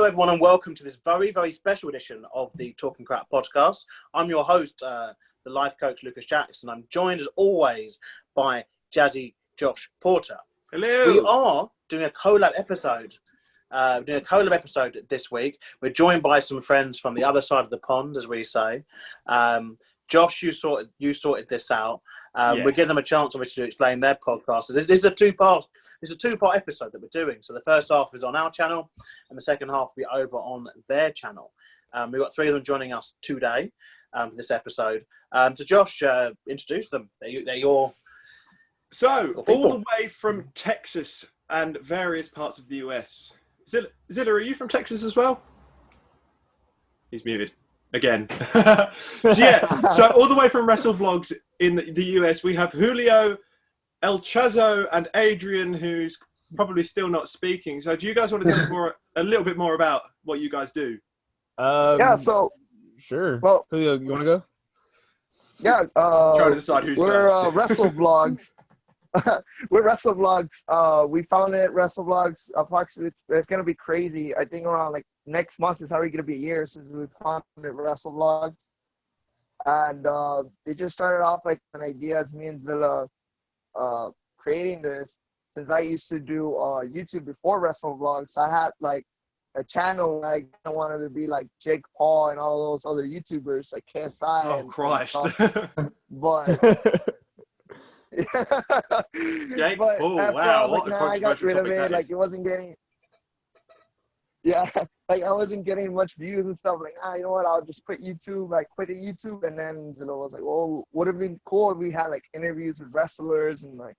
everyone, and welcome to this very, very special edition of the Talking Crap podcast. I'm your host, the life coach, Lucas Jackson. I'm joined, as always, by Jazzy Josh Porter. Hello. We are doing a collab episode. This week. We're joined by some friends from the other side of the pond, as we say. Josh, you sorted this out. We'll give them a chance, obviously, to explain their podcast. So this is a two-part episode that we're doing. So the first half is on our channel, and the second half will be over on their channel. We've got three of them joining us today for this episode. So Josh, introduce them. They're your all the way from Texas and various parts of the US. Zilla, are you from Texas as well? He's muted again. So all the way from Wrestle Vlogs in the US, we have Julio, El Chazo, and Adrian, who's probably still not speaking. So do you guys want to tell us a little bit more about what you guys do? Sure. Well, Julio, you want to go? Yeah. Trying to decide who's we're first. Wrestle Vlogs. We're Wrestle Vlogs. We founded Wrestle Vlogs approximately. It's gonna be crazy. I think around like next month is already gonna be a year since we founded Wrestle Vlogs, and it just started off like an idea as me and Zilla creating this. Since I used to do YouTube before Wrestle Vlogs, I had like a channel where I wanted to be like Jake Paul and all those other YouTubers like KSI. Oh Christ! But Jake but Paul, after wow, I was what like, a nah, I got controversial rid of topic it. that Like is. it wasn't getting, I wasn't getting much views and stuff. Like, you know what? I'll just quit YouTube. I quit YouTube, and then I was like, well, would have been cool if we had like interviews with wrestlers and like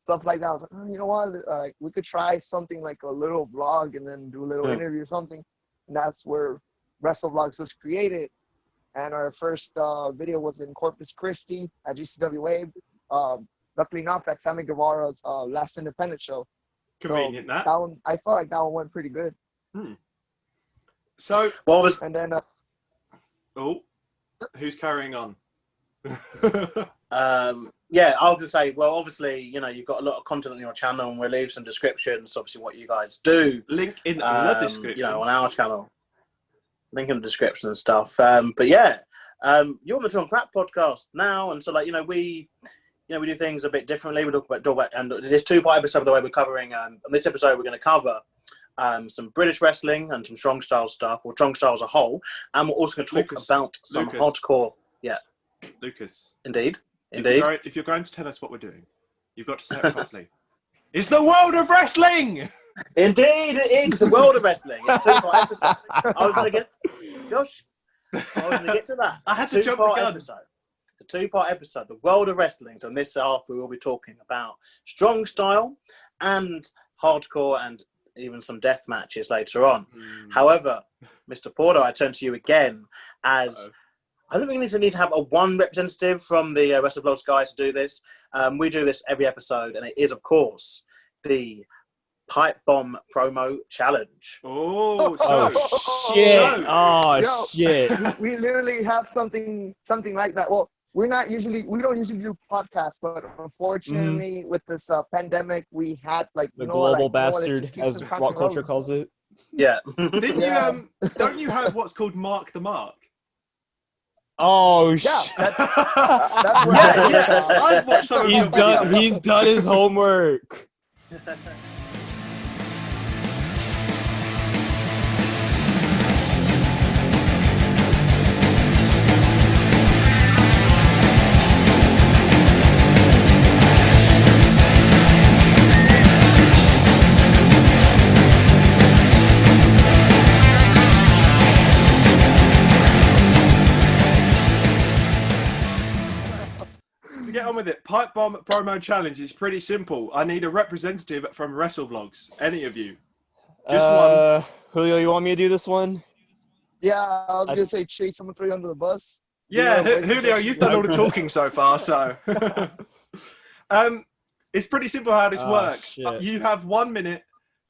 stuff like that. I was like, oh, you know what? Like we could try something like a little vlog and then do a little interview or something. And that's where Wrestle Vlogs was created. And our first video was in Corpus Christi at GCWA. Luckily enough, at Sammy Guevara's last independent show. Convenient so that one, I felt like that one went pretty good. So what was? And then who's carrying on? Yeah, I was gonna say. Well, obviously, you've got a lot of content on your channel, and we'll leave some descriptions. Obviously, what you guys do. Link in the description. On our channel. Link in the description and stuff. But yeah, you're on the Talking Crap podcast now, and so we do things a bit differently. We talk about and this two-part episode. The way we're covering. On this episode, we're going to cover some British wrestling and some strong style stuff, or strong style as a whole, and we're also going to talk about some hardcore. Yeah, Lucas. Indeed. If you're going to tell us what we're doing, you've got to say it properly. It's the world of wrestling. Indeed, it is the world of wrestling. It's a two-part episode. I was going to get to that. I had to jump the gun. The two-part episode, the world of wrestling. So in this half, we will be talking about strong style and hardcore and even some death matches later on. However, Mr. Porter, I turn to you again as I think we need to have a one representative from the Wrestle Vlogs guys to do this. We do this every episode, and it is, of course, the Pipe Bomb Promo Challenge. Shit. We literally have something like that. Well, we don't usually do podcasts, but unfortunately with this pandemic, we had like the global bastard, as rock culture calls it. Yeah. Don't you have what's called Mark the Mark? Oh yeah, shit! That's I've watched some of He's done his homework. To get on with it, Pipe Bomb Promo Challenge is pretty simple. I need a representative from Wrestle Vlogs. Any of you. Just one. Julio, you want me to do this one? Yeah, I was going to say chase someone through under the bus. Yeah, Julio, you've done all the talking so far, so. It's pretty simple how this works. Shit. You have 1 minute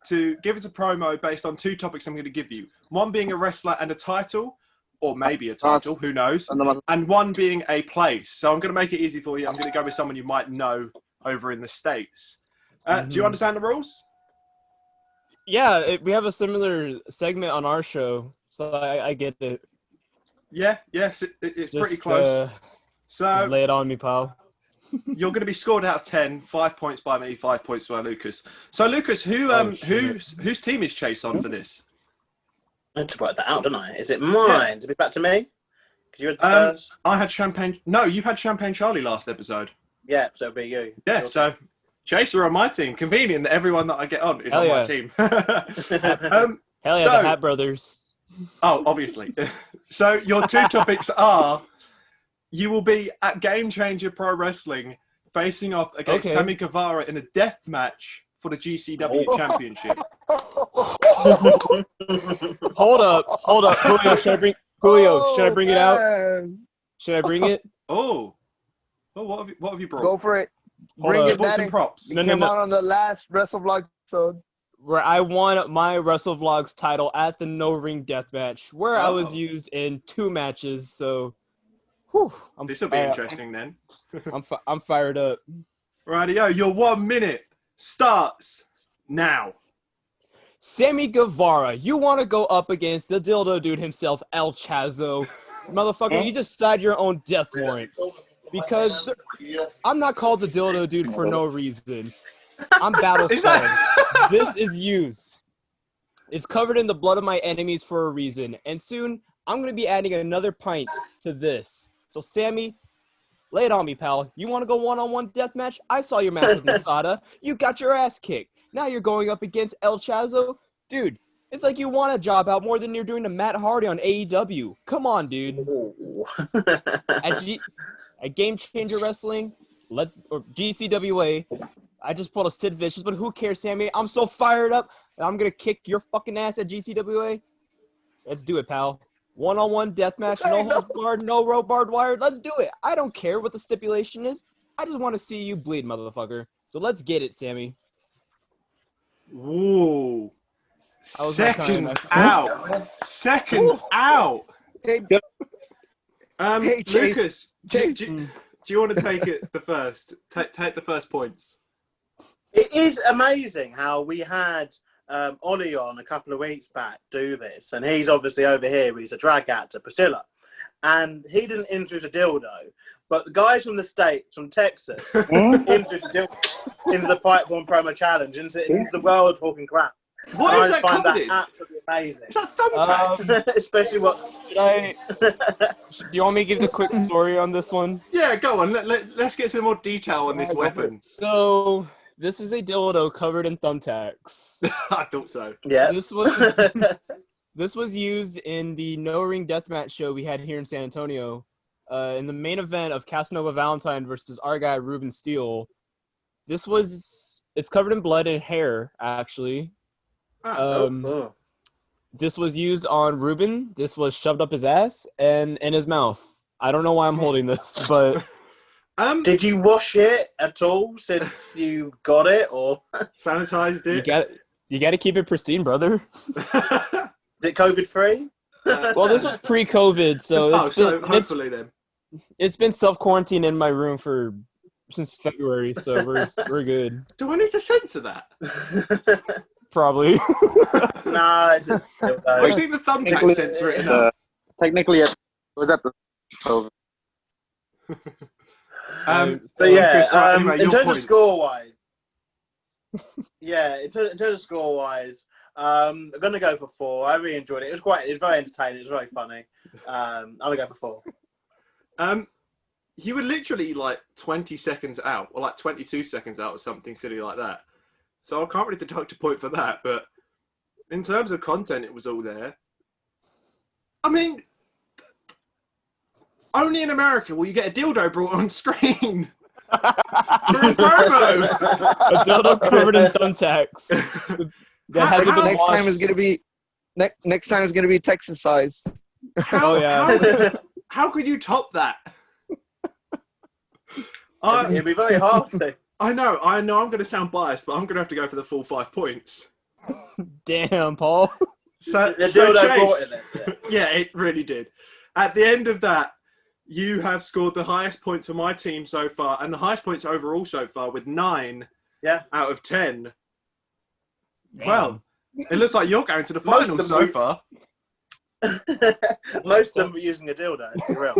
to give us a promo based on two topics I'm going to give you. One being a wrestler and a title, or maybe a title, who knows, and one being a place. So I'm going to make it easy for you. I'm going to go with someone you might know over in the States. Do you understand the rules? Yeah, we have a similar segment on our show, so I get it. Yeah, yes, it's pretty Just, close. Just So lay it on me, pal. you're going to be scored out of 10. 5 points by me, 5 points by Lucas. So Lucas, whose team is Chase on for this? I had to work that out, didn't I? Is it mine? To be back to me? Because you were the first. I had Champagne. No, you had Champagne Charlie last episode. Yeah, so it'll be you. Yeah, so Chase are on my team. Convenient that everyone that I get on is Hell on yeah. my team. Hell yeah, the Hat Brothers. Oh, obviously. So your two topics are you will be at Game Changer Pro Wrestling facing off against Sammy Guevara in a death match for the GCW Championship. Hold up. Julio, should I bring it out? Should I bring it? Oh, what have you brought? Go for it. Hold Bring up. it, Brought some Daddy. props. You came out on the last Wrestle Vlog episode. Where I won my Wrestle Vlogs title at the No Ring Death Match, where I was used in 2 matches. So, This will be interesting then. I'm fired up. Rightio, your 1 minute starts now. Sammy Guevara, you want to go up against the dildo dude himself, El Chazo. Motherfucker, you decide your own death warrants. Because I'm not called the dildo dude for no reason. I'm battle scarred. This is used. It's covered in the blood of my enemies for a reason. And soon, I'm going to be adding another pint to this. So, Sammy, lay it on me, pal. You want to go one-on-one deathmatch? I saw your match with Masada. You got your ass kicked. Now you're going up against El Chazo? Dude, it's like you want a job out more than you're doing to Matt Hardy on AEW. Come on, dude. At Game Changer Wrestling, or GCWA, I just pulled a Sid Vicious, but who cares, Sammy? I'm so fired up, and I'm going to kick your fucking ass at GCWA. Let's do it, pal. One-on-one deathmatch, no holds barred, no rope barbed wire. Let's do it. I don't care what the stipulation is. I just want to see you bleed, motherfucker. So let's get it, Sammy. Whoa. Seconds out. Seconds out. Hey, Lucas, Chase. Do you want to take it the first? Take the first points. It is amazing how we had Ollie on a couple of weeks back do this, and he's obviously over here. He's a drag actor, Priscilla, and he didn't introduce a dildo, but the guys from the States, from Texas, introduced a dildo into the Pipe Bomb promo challenge, into the world talking crap. What is that find called? that absolutely amazing. Is that thumbtacks? Especially what. Do you want me to give the quick story on this one? Yeah, go on. Let's get some more detail on this weapon. So this is a dildo covered in thumbtacks. I thought so. Yeah. This was used in the No Ring Deathmatch show we had here in San Antonio, in the main event of Casanova Valentine versus our guy Ruben Steele. It's covered in blood and hair, actually. This was used on Ruben. This was shoved up his ass and in his mouth. I don't know why I'm holding this, but did you wash it at all since you got it, or sanitized it? You got to keep it pristine, brother. Is it COVID free? Well, this was pre-COVID, so hopefully then it's been self-quarantine in my room since February, so we're good. Do I need to censor that? Probably. No, it's just I think the thumbtack censor it enough. Technically, it was at the COVID. But yeah, Lucas, in terms of score-wise, in terms of score-wise, I'm going to go for 4. I really enjoyed it. It was very entertaining. It was very funny. I'm going to go for 4. You were literally like 20 seconds out, or like 22 seconds out, or something silly like that. So I can't really deduct a point for that, but in terms of content, it was all there. I mean, only in America will you get a dildo brought on screen for a promo. A dildo covered in thumbtacks. Next time is gonna be Texas sized. How could you top that? It'd be very hard to. I know. I'm going to sound biased, but I'm going to have to go for the full 5 points. Damn, Paul. The dildo brought it then. Yeah, it really did. At the end of that, you have scored the highest points for my team so far, and the highest points overall so far with 9 out of 10. Damn. Well, It looks like you're going to the Most finals of so them- far. Most of them were using a dildo, let's be real.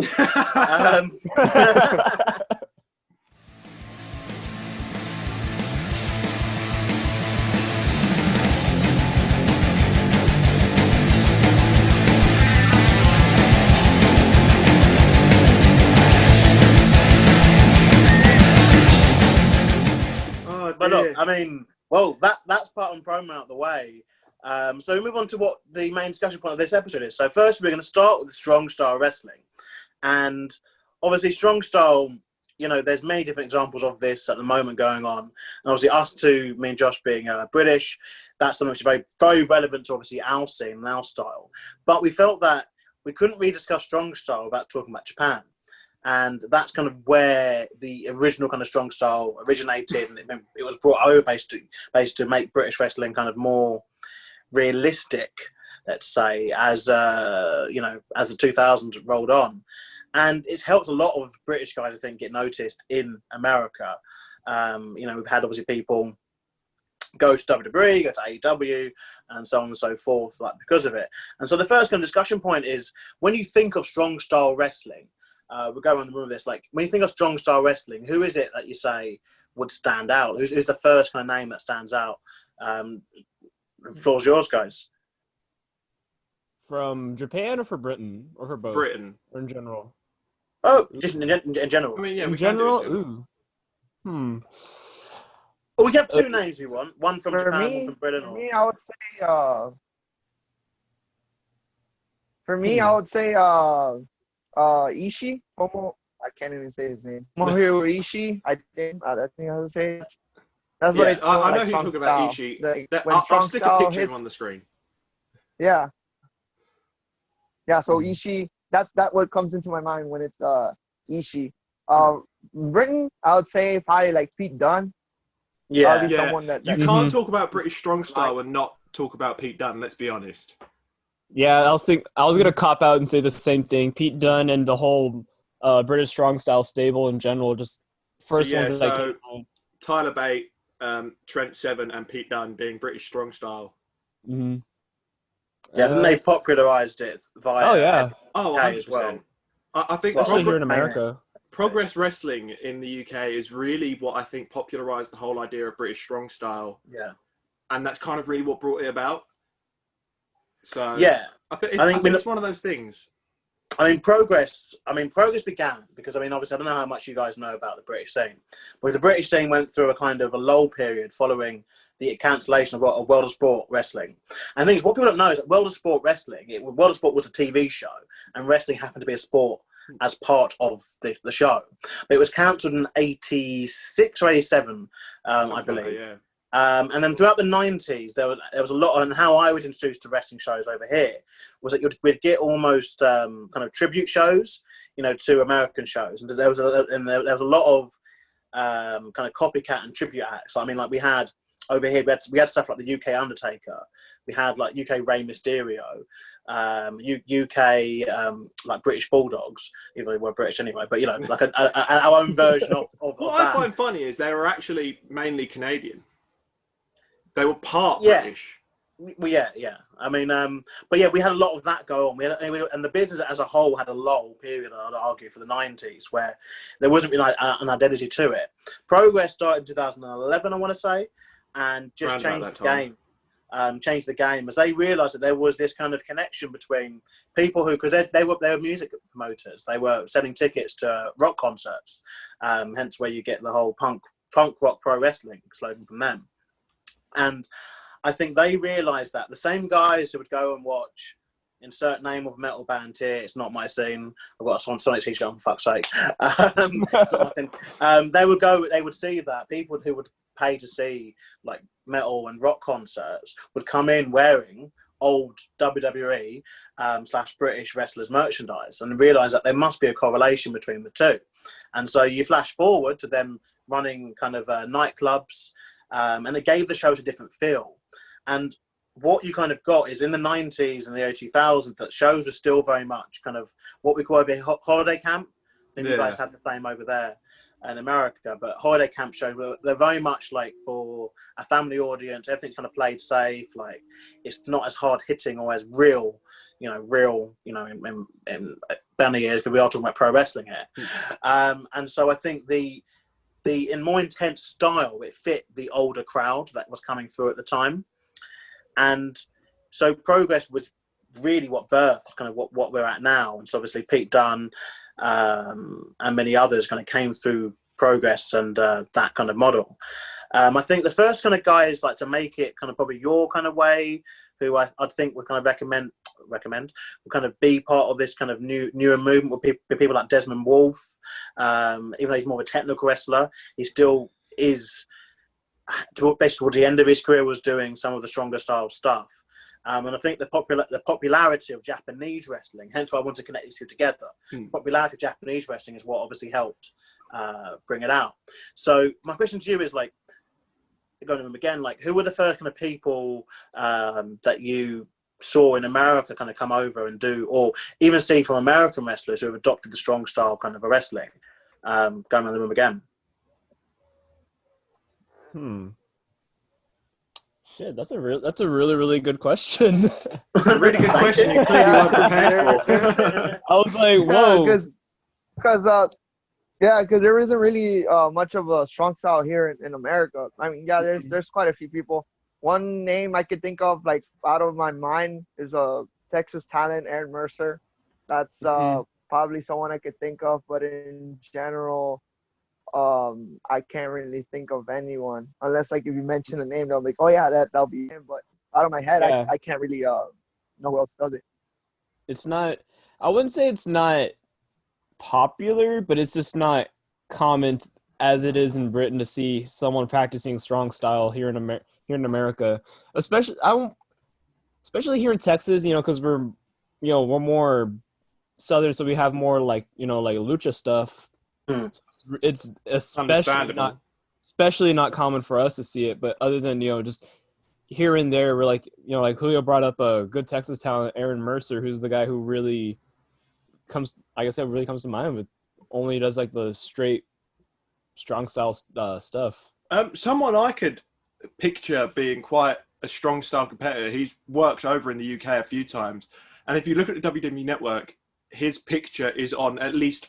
Oh, But look, dear. I mean, well, that's part of the promo out of the way. So we move on to what the main discussion point of this episode is. So first, we're going to start with the strong style wrestling, and obviously, strong style. You know, there's many different examples of this at the moment going on, and obviously, us two, me and Josh being British, that's something which is very, very relevant to obviously our scene and our style. But we felt that we couldn't really discuss strong style without talking about Japan. And that's kind of where the original kind of strong style originated, and it was brought over based to make British wrestling kind of more realistic, let's say, as you know, as the 2000s rolled on, and it's helped a lot of British guys, I think, get noticed in America. You know, we've had obviously people go to WWE, go to AEW, and so on and so forth, like because of it. And so the first kind of discussion point is when you think of strong style wrestling. We'll go on the room with this. Like, when you think of strong style wrestling, who is it that you say would stand out? Who's the first kind of name that stands out? Floor's yours, guys. From Japan or for Britain or for both? Britain. Or in general? Oh, just in general. I mean, yeah, In we can do general? it, Jim. Ooh. Oh, we can have two names if you want. One from For Japan, me, one from Britain. for me, I would say, Ishii. I can't even say his name. Tomohiro Ishii. I think I would say that's what Yeah, it's called, I know like, who you're strong talking about, style. Ishii. Like, That- when I'll strong stick a style picture of him hits- on the screen. Yeah. Yeah. So Ishii. That what comes into my mind when it's Ishii. Britain, I would say probably like Pete Dunne. Yeah. Yeah, Someone that you can't talk about British strong style and not talk about Pete Dunne, let's be honest. Yeah, I was gonna cop out and say the same thing. Pete Dunne and the whole British strong style stable in general, just first ones that I came to mind. Tyler Bate, Trent Seven, and Pete Dunne being British strong style. Mm-hmm. Yeah, I think they popularised it via. Oh yeah, Oh, UK 100%. as well. I think especially here in America. Progress Wrestling in the UK is really what I think popularised the whole idea of British strong style. Yeah. And that's kind of really what brought it about. So Yeah. I think I think it's one of those things. I mean, progress began because, I mean, obviously, I don't know how much you guys know about the British scene, but the British scene went through a kind of a lull period following the cancellation of World of Sport Wrestling. And things what people don't know is that World of Sport Wrestling, World of Sport was a TV show, and wrestling happened to be a sport as part of the show. But it was cancelled in 86 or 87, I believe. Yeah. And then throughout the 90s, there was a lot on how I was introduced to wrestling shows over here, was that we'd get almost kind of tribute shows, you know, to American shows. And there was a lot of kind of copycat and tribute acts. I mean, like we had over here, we had stuff like the UK Undertaker. We had like UK Rey Mysterio, UK like British Bulldogs, even though they were British anyway, but you know, like our own version of What that. I find funny is they were actually mainly Canadian. They were part Yeah. British. Well, yeah. I mean, but yeah, we had a lot of that go on. And the business as a whole had a lull period, I'd argue, for the 90s, where there wasn't really an identity to it. Progress started in 2011, I want to say, and just changed the game. Changed the game as they realised that there was this kind of connection between people who, because they were music promoters, they were selling tickets to rock concerts, hence where you get the whole punk rock pro wrestling slogan from them. And I think they realised that the same guys who would go and watch insert name of metal band here, it's not my scene, I've got a Sonic t-shirt on, for fuck's sake. They would see that people who would pay to see like metal and rock concerts would come in wearing old WWE / British wrestlers merchandise, and realise that there must be a correlation between the two. And so you flash forward to them running kind of nightclubs, and it gave the shows a different feel. And what you kind of got is in the 90s and the early 2000s, that shows were still very much kind of what we call over here holiday camp. I think you guys had the same over there. in America, but holiday camp shows, they're very much like for a family audience. Everything's kind of played safe. Like it's not as hard hitting or as real, in Benny years, because we are talking about pro wrestling here. And so I think the in more intense style, it fit the older crowd that was coming through at the time. And so Progress was really what birthed kind of what we're at now. And so obviously Pete Dunne, and many others kind of came through Progress and that kind of model. I think the first kind of guys like to make it kind of probably your kind of way, who I'd think would kind of recommend would kind of be part of this kind of newer movement would be people like Desmond Wolfe. Even though he's more of a technical wrestler, he still is, basically towards the end of his career, was doing some of the stronger style stuff. And I think the popularity of Japanese wrestling, hence why I want to connect these two together. Popularity of Japanese wrestling is what obviously helped bring it out. So my question to you is, like, going to them again, like, who were the first kind of people that you saw in America kind of come over and do, or even see from American wrestlers who have adopted the strong style kind of a wrestling? Going around the room again. Shit, that's a really, really good question. Really good question. You clearly weren't prepared for. I was like, whoa. Because there isn't really much of a strong style here in America. I mean, yeah, there's quite a few people. One name I could think of, like, out of my mind is a Texas talent, Aaron Mercer. That's probably someone I could think of, but in general, I can't really think of anyone unless, like, if you mention a name, they'll be like, oh yeah, that'll be him. But out of my head, I can't really know who else does it. It's not. I wouldn't say it's not popular, but it's just not common as it is in Britain to see someone practicing strong style here in America, especially here in Texas. Because we're more southern, so we have more like lucha stuff. It's especially not common for us to see it, but other than just here and there, we're like like Julio brought up a good Texas talent, Aaron Mercer, who's the guy who really comes to mind with only does like the straight strong style stuff. Someone I could picture being quite a strong style competitor. He's worked over in the UK a few times, and if you look at the WWE Network, his picture is on at least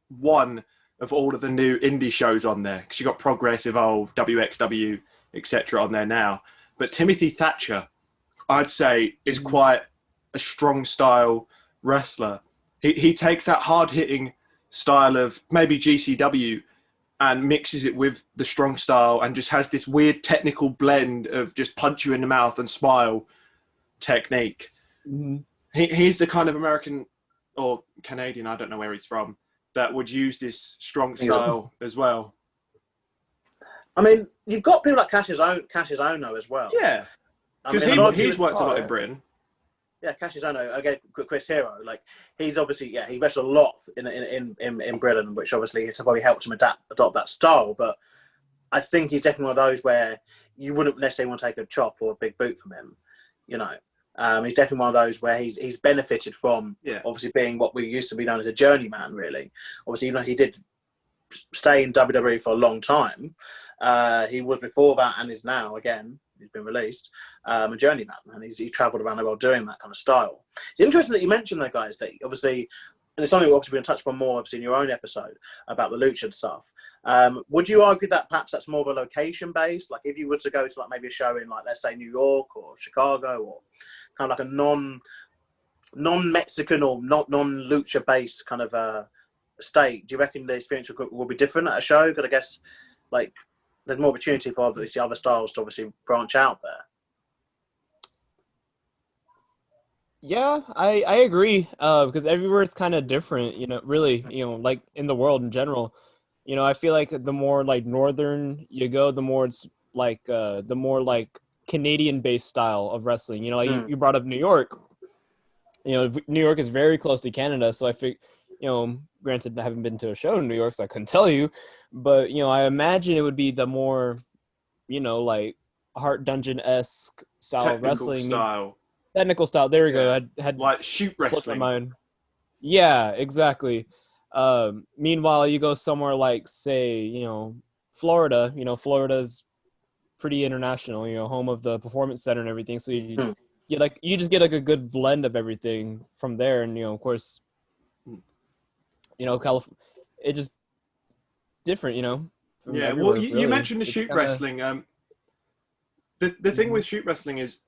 one of all of the new indie shows on there, because you got Progress, Evolve, WXW, etc. on there now. But Timothy Thatcher, I'd say, is quite a strong style wrestler. He takes that hard hitting style of maybe GCW and mixes it with the strong style and just has this weird technical blend of just punch you in the mouth and smile technique. He's the kind of American or Canadian, I don't know where he's from, that would use this strong style as well. I mean, you've got people like Cassius Ohno as well. Yeah, because he's worked a lot in Britain. Yeah, Cassius Ohno, again, Chris Hero, like, he's obviously, he wrestled a lot in Britain, which obviously has probably helped him adopt that style. But I think he's definitely one of those where you wouldn't necessarily want to take a chop or a big boot from him. He's definitely one of those where he's benefited from obviously being what we used to be known as a journeyman, really. Obviously, he did stay in WWE for a long time. He was before that and is now, again, he's been released, a journeyman, and he travelled around the world doing that kind of style. It's interesting that you mentioned that, guys, that obviously, and it's something we're obviously going to touch upon more, obviously, in your own episode about the lucha stuff. Would you argue that perhaps that's more of a location-based? Like, if you were to go to, like, maybe a show in, like, let's say New York or Chicago, or kind of like a non-Mexican or non-lucha-based kind of state, do you reckon the experience will be different at a show? Because I guess, like, there's more opportunity for obviously other styles to obviously branch out there. Yeah, I agree. Because everywhere it's kind of different, really, like in the world in general. I feel like the more like northern you go, the more it's like the more like Canadian-based style of wrestling. Like you brought up New York. New York is very close to Canada, so I think, granted I haven't been to a show in New York, so I couldn't tell you, but I imagine it would be the more, like Heart Dungeon-esque style of wrestling. Technical style. There we go. I had like shoot wrestling. my mind. Yeah, exactly. Meanwhile, you go somewhere like, say, Florida. Florida's pretty international. Home of the Performance Center and everything. So you just get like a good blend of everything from there, and of course, California, it just different, from Yeah, everywhere, well, you really. mentioned the It's shoot kinda- wrestling. The thing with shoot wrestling is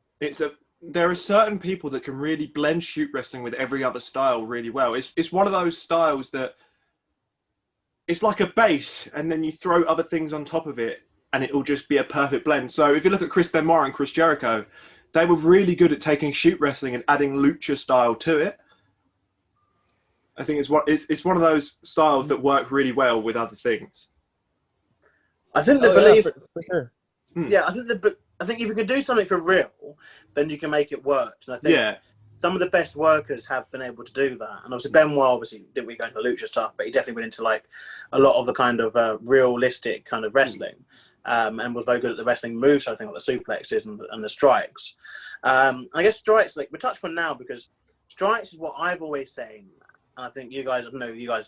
there are certain people that can really blend shoot wrestling with every other style really well. It's one of those styles that it's like a base, and then you throw other things on top of it, and it'll just be a perfect blend. So if you look at Chris Benoit and Chris Jericho, they were really good at taking shoot wrestling and adding lucha style to it. I think it's one of those styles that work really well with other things. I think the belief, for sure. yeah, I think if you can do something for real, then you can make it work. And I think some of the best workers have been able to do that. And obviously Benoit obviously didn't really go into lucha stuff, but he definitely went into like a lot of the kind of realistic kind of wrestling, and was very good at the wrestling moves. I think like the suplexes and the strikes. I guess strikes, like we touched on now, because strikes is what I've always seen. And I think you guys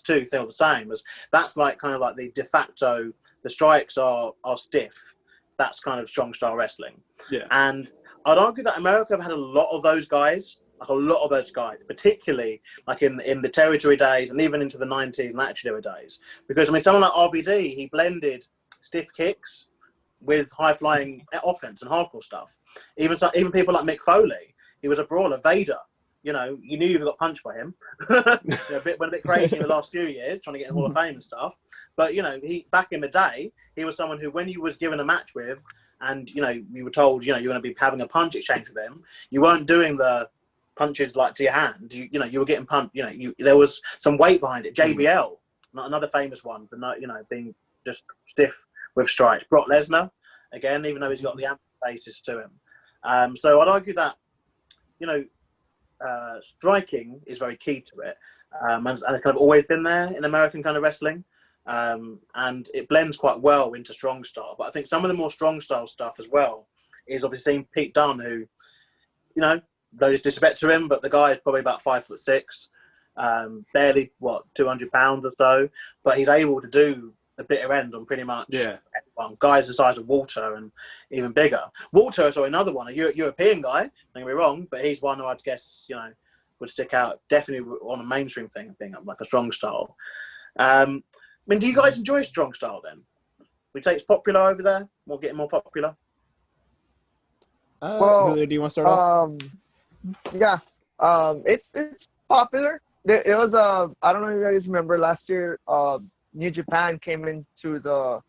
too feel the same, as that's like kind of like the de facto. The strikes are stiff. That's kind of strong style wrestling. Yeah. And I'd argue that America have had a lot of those guys, particularly like in the territory days and even into the 90s Match Era days. Because I mean, someone like RBD, he blended stiff kicks with high flying offense and hardcore stuff. Even people like Mick Foley, he was a brawler. Vader, you knew you got punched by him. Went a bit crazy in the last few years, trying to get in Hall of Fame and stuff. But he back in the day, he was someone who, when you was given a match with, and you were told you're going to be having a punch exchange with him, you weren't doing the punches like to your hand. You were getting punched. There was some weight behind it. JBL, not another famous one, but not being just stiff with strikes. Brock Lesnar, again, even though he's got the amateur basis to him. So I'd argue that striking is very key to it, and it's kind of always been there in American kind of wrestling, and it blends quite well into strong style. But I think some of the more strong style stuff as well is obviously seeing Pete Dunne, who, no disrespect to him, but the guy is probably about 5'6", barely 200 pounds or so, but he's able to do the bitter end on pretty much everyone. Guys the size of Walter and even bigger. Walter is another one, a European guy, don't get me wrong, but he's one who I'd guess would stick out definitely on a mainstream thing, being like a strong style. I mean, do you guys enjoy strong style then? We say it's popular over there, we're getting more popular. Well, do you want to start off? Yeah, it's popular. It was I don't know if you guys remember last year. New Japan came into to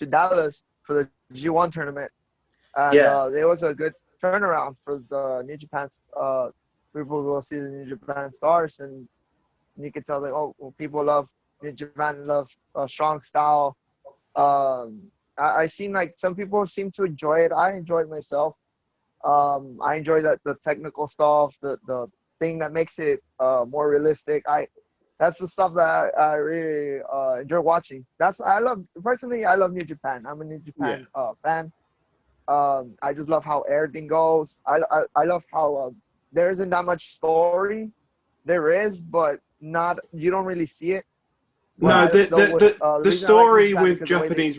Dallas for the G1 tournament, and it was a good turnaround for the New Japan. People will see the New Japan stars, and you can tell people love New Japan, love strong style. I seen like some people seem to enjoy it. I enjoy it myself. I enjoy the technical stuff, the thing that makes it more realistic. That's the stuff that I really enjoy watching. I love New Japan. I'm a New Japan fan. I just love how everything goes. I love how there isn't that much story. There is, but you don't really see it. No, the story with Japanese,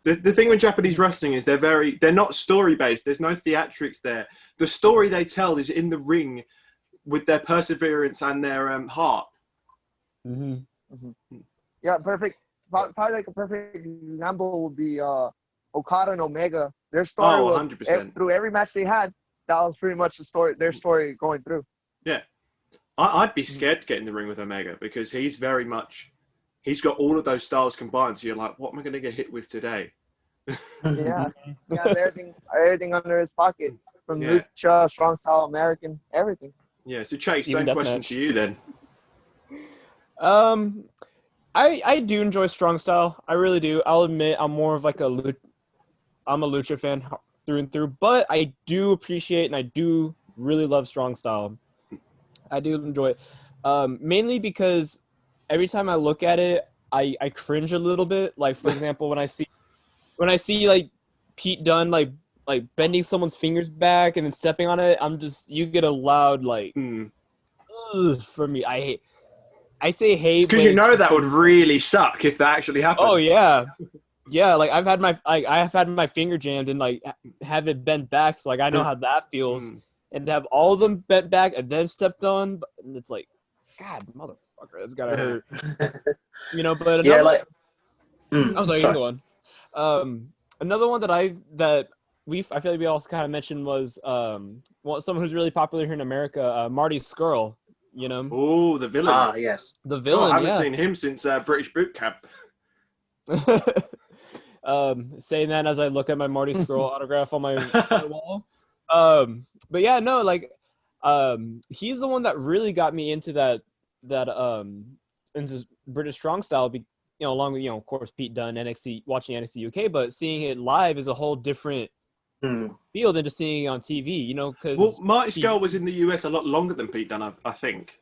The thing with Japanese wrestling is they're not story based. There's no theatrics there. The story they tell is in the ring, with their perseverance and their heart. Mm-hmm. Mm-hmm. Yeah, perfect. Probably like a perfect example would be Okada and Omega. Their story was 100%. Through every match they had. That was pretty much their story going through. Yeah, I'd be scared to get in the ring with Omega, because he's got all of those styles combined. So you're like, what am I going to get hit with today? Yeah, he has everything under his pocket, from lucha, strong style, American, everything. Yeah, so Chase, same question to you then. I do enjoy strong style. I really do. I'll admit I'm more of like I'm a lucha fan through and through, but I do appreciate and I do really love strong style. I do enjoy it, mainly because every time I look at it, I cringe a little bit. Like, for example, when I see like Pete Dunne like bending someone's fingers back and then stepping on it, you get a loud like ugh, for me. I say hate Because you know that would really suck if that actually happened. Oh yeah, yeah. Like I've had my finger jammed and like have it bent back, so like I know how that feels. And to have all of them bent back and then stepped on, and it's like, God, motherfucker, that's gotta hurt. You know, but another, yeah, like I'm sorry, you can go on. Another one that I feel like we also kind of mentioned was someone who's really popular here in America, Marty Scurll. You know, oh, the villain. Ah, yes, the villain. I haven't seen him since British Boot Camp. Saying that as I look at my Marty Scurll autograph on my wall. But yeah, no, like, he's the one that really got me into that into British strong style. Along with of course Pete Dunne, watching NXT UK, but seeing it live is a whole different feel than just seeing it on TV. Because Marty Scurll was in the US a lot longer than Pete Dunne, I think.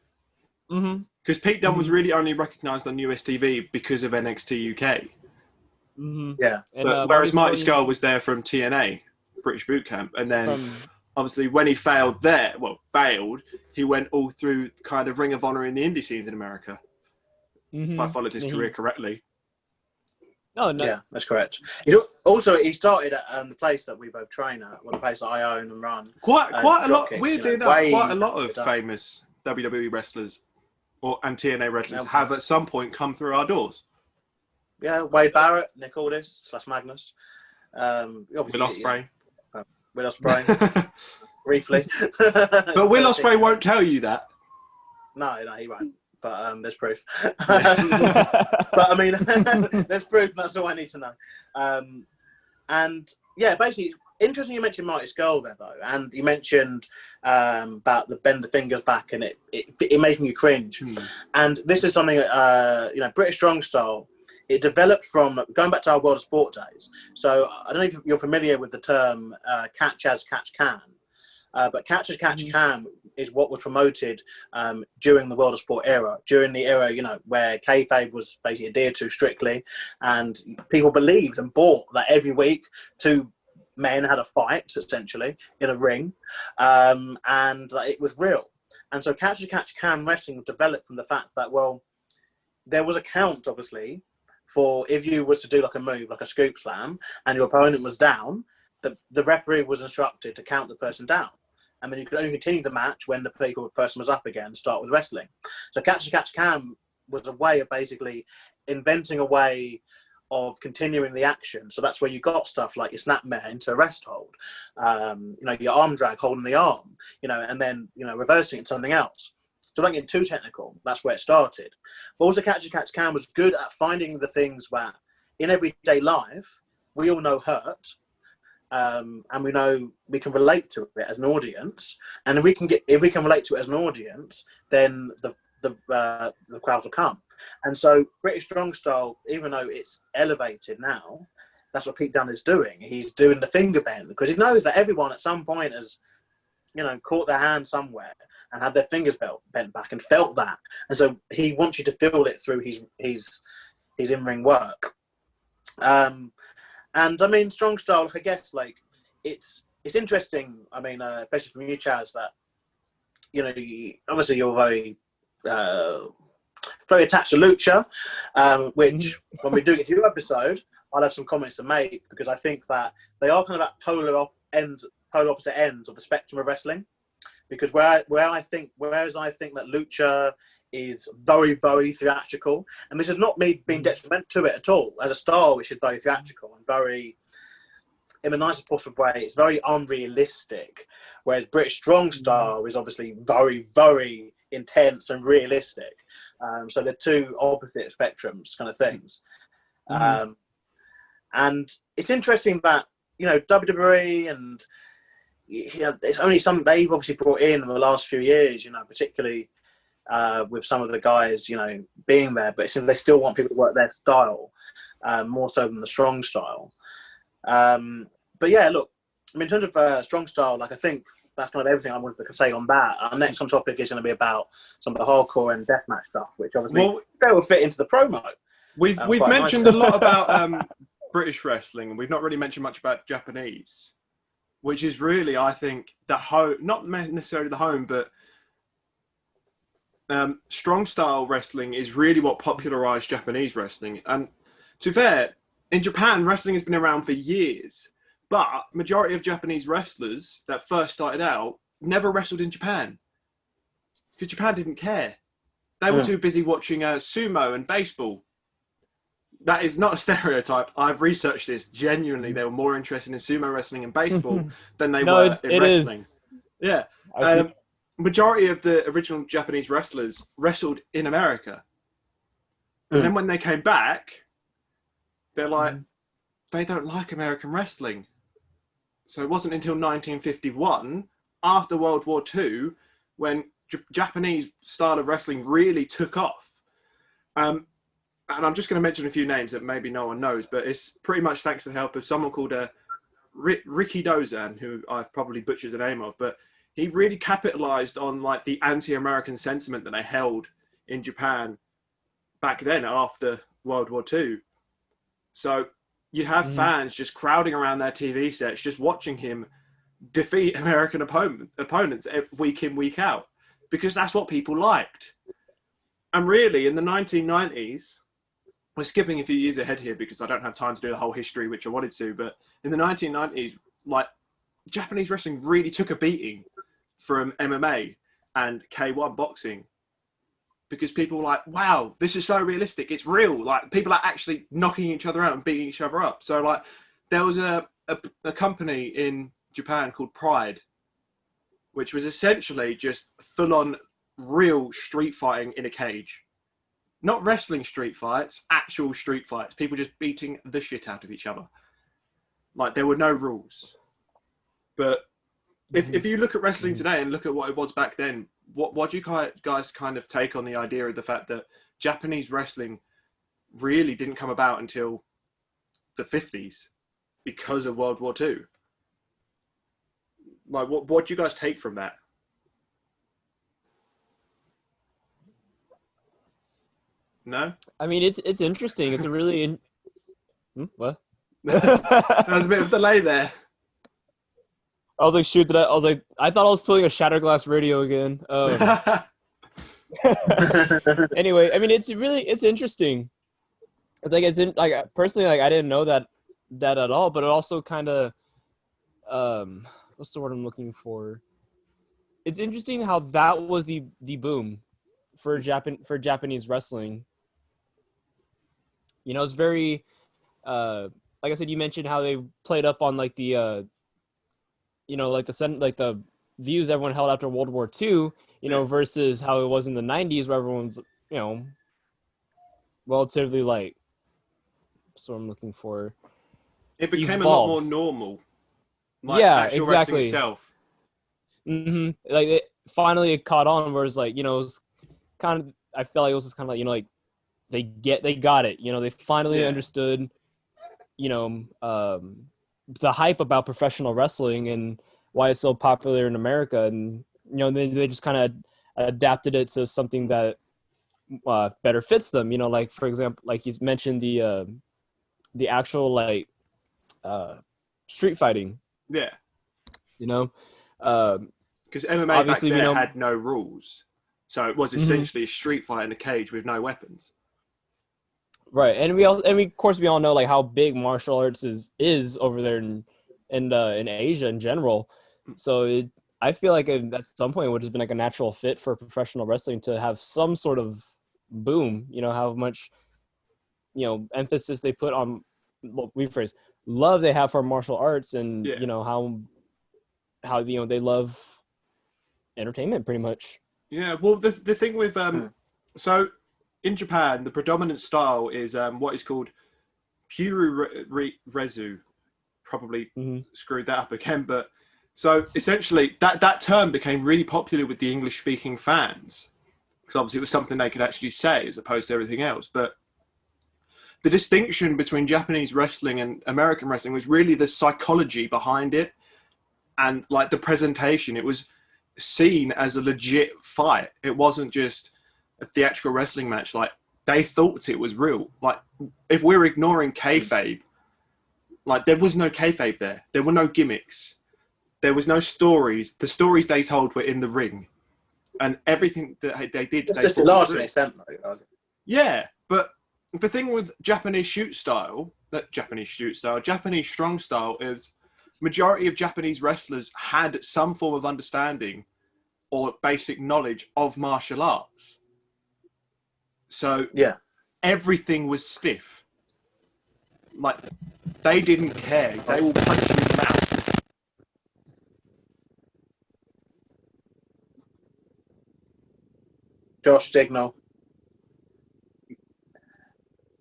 Because Pete Dunne was really only recognised on US TV because of NXT UK. Yeah. And, whereas Marty Scurll was there from TNA, British Boot Camp, and then obviously when he failed, he went all through kind of Ring of Honor in the indie scenes in America. If I followed his career correctly. No. Yeah, that's correct. He started at the place that we both train at, the place that I own and run. Quite a lot. Weirdly enough, quite a lot of famous WWE wrestlers and TNA wrestlers have at some point come through our doors. Yeah, Wade Barrett, Nick Aldis / Magnus, Will Ospreay. Will Ospreay, briefly. But Will Ospreay won't tell you that. No, he won't. But there's proof. But I mean, there's proof. That's all I need to know. And yeah, basically, interesting. You mentioned Marty Scurll there, though, and you mentioned about the bend the fingers back and it making you cringe. And this is something British strong style. It developed from going back to our World of Sport days. So I don't know if you're familiar with the term catch as catch can. But catch as catch can is what was promoted during the World of Sport era, during the era, where kayfabe was basically adhered to strictly, and people believed and bought that every week two men had a fight, essentially, in a ring, and it was real. And so catch as catch can wrestling developed from the fact that, well, there was a count, obviously, for if you was to do like a move, like a scoop slam, and your opponent was down, the referee was instructed to count the person down. And then you could only continue the match when the person was up again and start with wrestling. So catch as catch can was a way of basically inventing a way of continuing the action. So that's where you got stuff like your snapmare into a rest hold, your arm drag holding the arm, and then, reversing it to something else. So don't get too technical. That's where it started. But also catch as catch can was good at finding the things that in everyday life, we all know hurt. And we know we can relate to it as an audience, and if we can relate to it as an audience, then the crowd will come. And so British strong style, even though it's elevated now, that's what Pete Dunne is doing. He's doing the finger bend because he knows that everyone at some point has, caught their hand somewhere and had their fingers bent back and felt that, and so he wants you to feel it through his in-ring work. And I mean, strong style, I guess, like, it's interesting. I mean, especially from you, Chaz, that, obviously you're very attached to Lucha, which when we do get to your episode, I'll have some comments to make, because I think that they are kind of at polar opposite ends of the spectrum of wrestling. Because whereas I think that Lucha is very, very theatrical, and this is not me being detrimental to it at all. As a style, which is very theatrical and very, in the nicest possible way, it's very unrealistic. Whereas British strong style is obviously very, very intense and realistic. So they're two opposite spectrums kind of things. And it's interesting that, WWE and it's only some they've obviously brought in the last few years, particularly with some of the guys, being there, but it seems they still want people to work their style more so than the strong style. But yeah, look, I mean, in terms of strong style, like, I think that's kind of everything I wanted to say on that. Our next topic is going to be about some of the hardcore and deathmatch stuff, which obviously will fit into the promo. We've mentioned a lot about British wrestling, and we've not really mentioned much about Japanese, which is really, I think, the home, not necessarily the home, but strong style wrestling is really what popularized Japanese wrestling. And to be fair, in Japan, wrestling has been around for years, but majority of Japanese wrestlers that first started out never wrestled in Japan because Japan didn't care. They were too busy watching sumo and baseball. That is not a stereotype. I've researched this. Genuinely, they were more interested in sumo wrestling and baseball than they were in wrestling. Is. Yeah. Majority of the original Japanese wrestlers wrestled in America. And then when they came back, they're like, they don't like American wrestling. So it wasn't until 1951, after World War II, when Japanese style of wrestling really took off. And I'm just going to mention a few names that maybe no one knows, but it's pretty much thanks to the help of someone called Ricky Dozan, who I've probably butchered the name of, but he really capitalized on like the anti-American sentiment that they held in Japan back then after World War II. So you'd have fans just crowding around their TV sets, just watching him defeat American opponents week in, week out, because that's what people liked. And really, in the 1990s, we're skipping a few years ahead here because I don't have time to do the whole history, which I wanted to, but in the 1990s, like, Japanese wrestling really took a beating from MMA and K1 boxing, because people were like, wow, this is so realistic. It's real. Like, people are actually knocking each other out and beating each other up. So, like, there was a company in Japan called Pride, which was essentially just full-on real street fighting in a cage. Not wrestling street fights, actual street fights. People just beating the shit out of each other. Like, there were no rules. But if you look at wrestling today and look at what it was back then, what do you guys kind of take on the idea of the fact that Japanese wrestling really didn't come about until the 50s because of World War II? Like, what do you guys take from that? No? I mean, it's interesting. It's a really... What? There was a bit of delay there. I was like, shoot, I thought I was playing a Shatterglass radio again. Anyway, I mean, it's interesting. It's personally, like, I didn't know that at all, but it also kind of, what's the word I'm looking for? It's interesting how that was the boom for Japanese wrestling. You know, it's very, like I said, you mentioned how they played up on like the, you know, like the views everyone held after World War II, you know, versus how it was in the 90s where everyone's, you know, relatively like, that's what I'm looking for. It became evolved. A lot more normal. Like, yeah, actual exactly. Wrestling itself. Like, it caught on, where it's like, you know, it's kind of, I felt like it was just kind of like, you know, like they got it, you know, they finally understood, you know, the hype about professional wrestling and why it's so popular in America, and you know, they just kind of adapted it to something that better fits them. You know, like, for example, like he's mentioned the actual like street fighting. Yeah. You know, because MMA obviously back then had no rules, so it was essentially a street fight in a cage with no weapons. Right, and of course we all know like how big martial arts is over there in Asia in general. So I feel like at some point it would have been like a natural fit for professional wrestling to have some sort of boom. You know, how much, you know, emphasis they put on, rephrase, love they have for martial arts, and you know how you know they love entertainment pretty much. Yeah, well, the thing with so in Japan, the predominant style is what is called Rezu. Probably screwed that up again, but so essentially that term became really popular with the English-speaking fans, because obviously it was something they could actually say as opposed to everything else. But the distinction between Japanese wrestling and American wrestling was really the psychology behind it, and like the presentation. It was seen as a legit fight. It wasn't just a theatrical wrestling match. Like, they thought it was real. Like, if we're ignoring kayfabe, like, there was no kayfabe there. There were no gimmicks. There was no stories. The stories they told were in the ring. and everything that they did. It's they just a brought large through. extent, though. Yeah, but the thing with Japanese strong style is majority of Japanese wrestlers had some form of understanding or basic knowledge of martial arts. So Yeah. everything was stiff. Like, they didn't care. They will punch you in the mouth. Josh Dignall.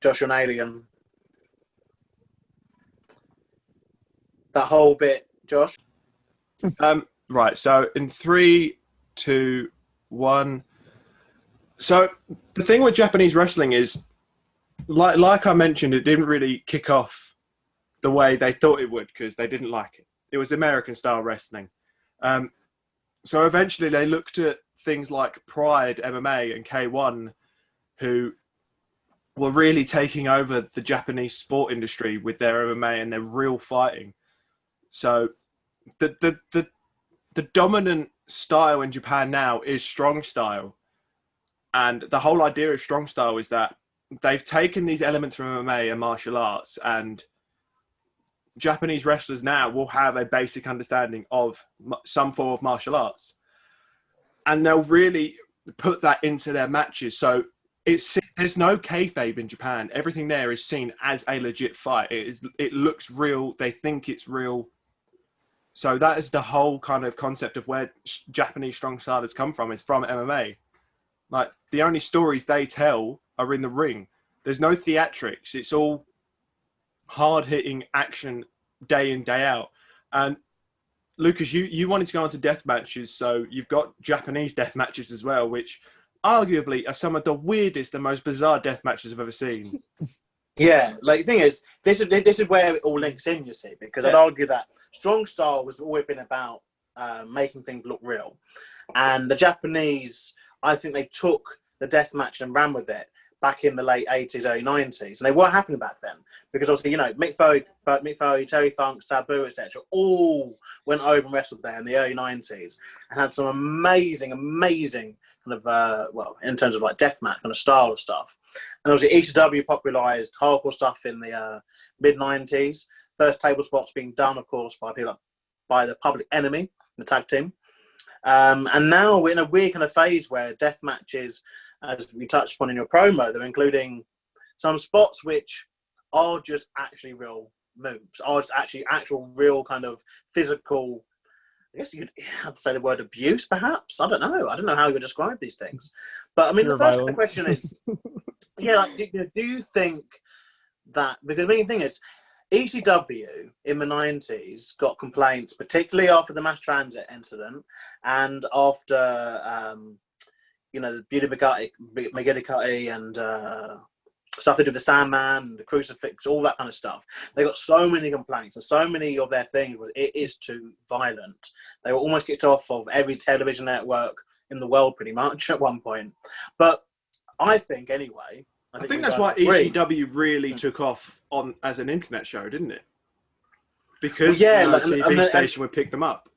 Josh, you're an alien. That whole bit, Josh. Right, so in 3, 2, 1. So the thing with Japanese wrestling is, like I mentioned, it didn't really kick off the way they thought it would because they didn't like it. It was American style wrestling. So eventually they looked at things like Pride, MMA, and K1, who were really taking over the Japanese sport industry with their MMA and their real fighting. So the dominant style in Japan now is strong style. And the whole idea of strong style is that they've taken these elements from MMA and martial arts, and Japanese wrestlers now will have a basic understanding of some form of martial arts. And they'll really put that into their matches. So there's no kayfabe in Japan. Everything there is seen as a legit fight. It looks real. They think it's real. So that is the whole kind of concept of where Japanese strong style has come from. It's from MMA. Like, the only stories they tell are in the ring. There's no theatrics. It's all hard-hitting action day in, day out. And Lucas, you wanted to go on to death matches, so you've got Japanese death matches as well, which arguably are some of the weirdest and most bizarre death matches I've ever seen. Yeah, like the thing is, this is where it all links in, you see, because I'd argue that strong style has always been about making things look real. And the Japanese, I think they took the death match and ran with it back in the late 80s, early 90s. And they were happening back then because obviously, you know, Mick Foley, Terry Funk, Sabu, etc. all went over and wrestled there in the early 90s and had some amazing kind of, in terms of like deathmatch kind of style of stuff. And obviously ECW popularised hardcore stuff in the mid-90s. First table spots being done, of course, by the Public Enemy, the tag team. And now we're in a weird kind of phase where death matches, as we touched upon in your promo, they're including some spots which are just actually real moves, are just actually actual real kind of physical, I guess you could have to say the word abuse, perhaps. I don't know how you would describe these things. But I mean, the first kind of question is, like, do you think that, because the main thing is, ECW in the 90s got complaints, particularly after the mass transit incident and after, the Beauty McGillicuddy and stuff they did with the Sandman, the Crucifix, all that kind of stuff. They got so many complaints, and so many of their things was it is too violent. They were almost kicked off of every television network in the world pretty much at one point. But I think anyway, I think that's why ECW really took off as an internet show, didn't it? Because the TV station would pick them up.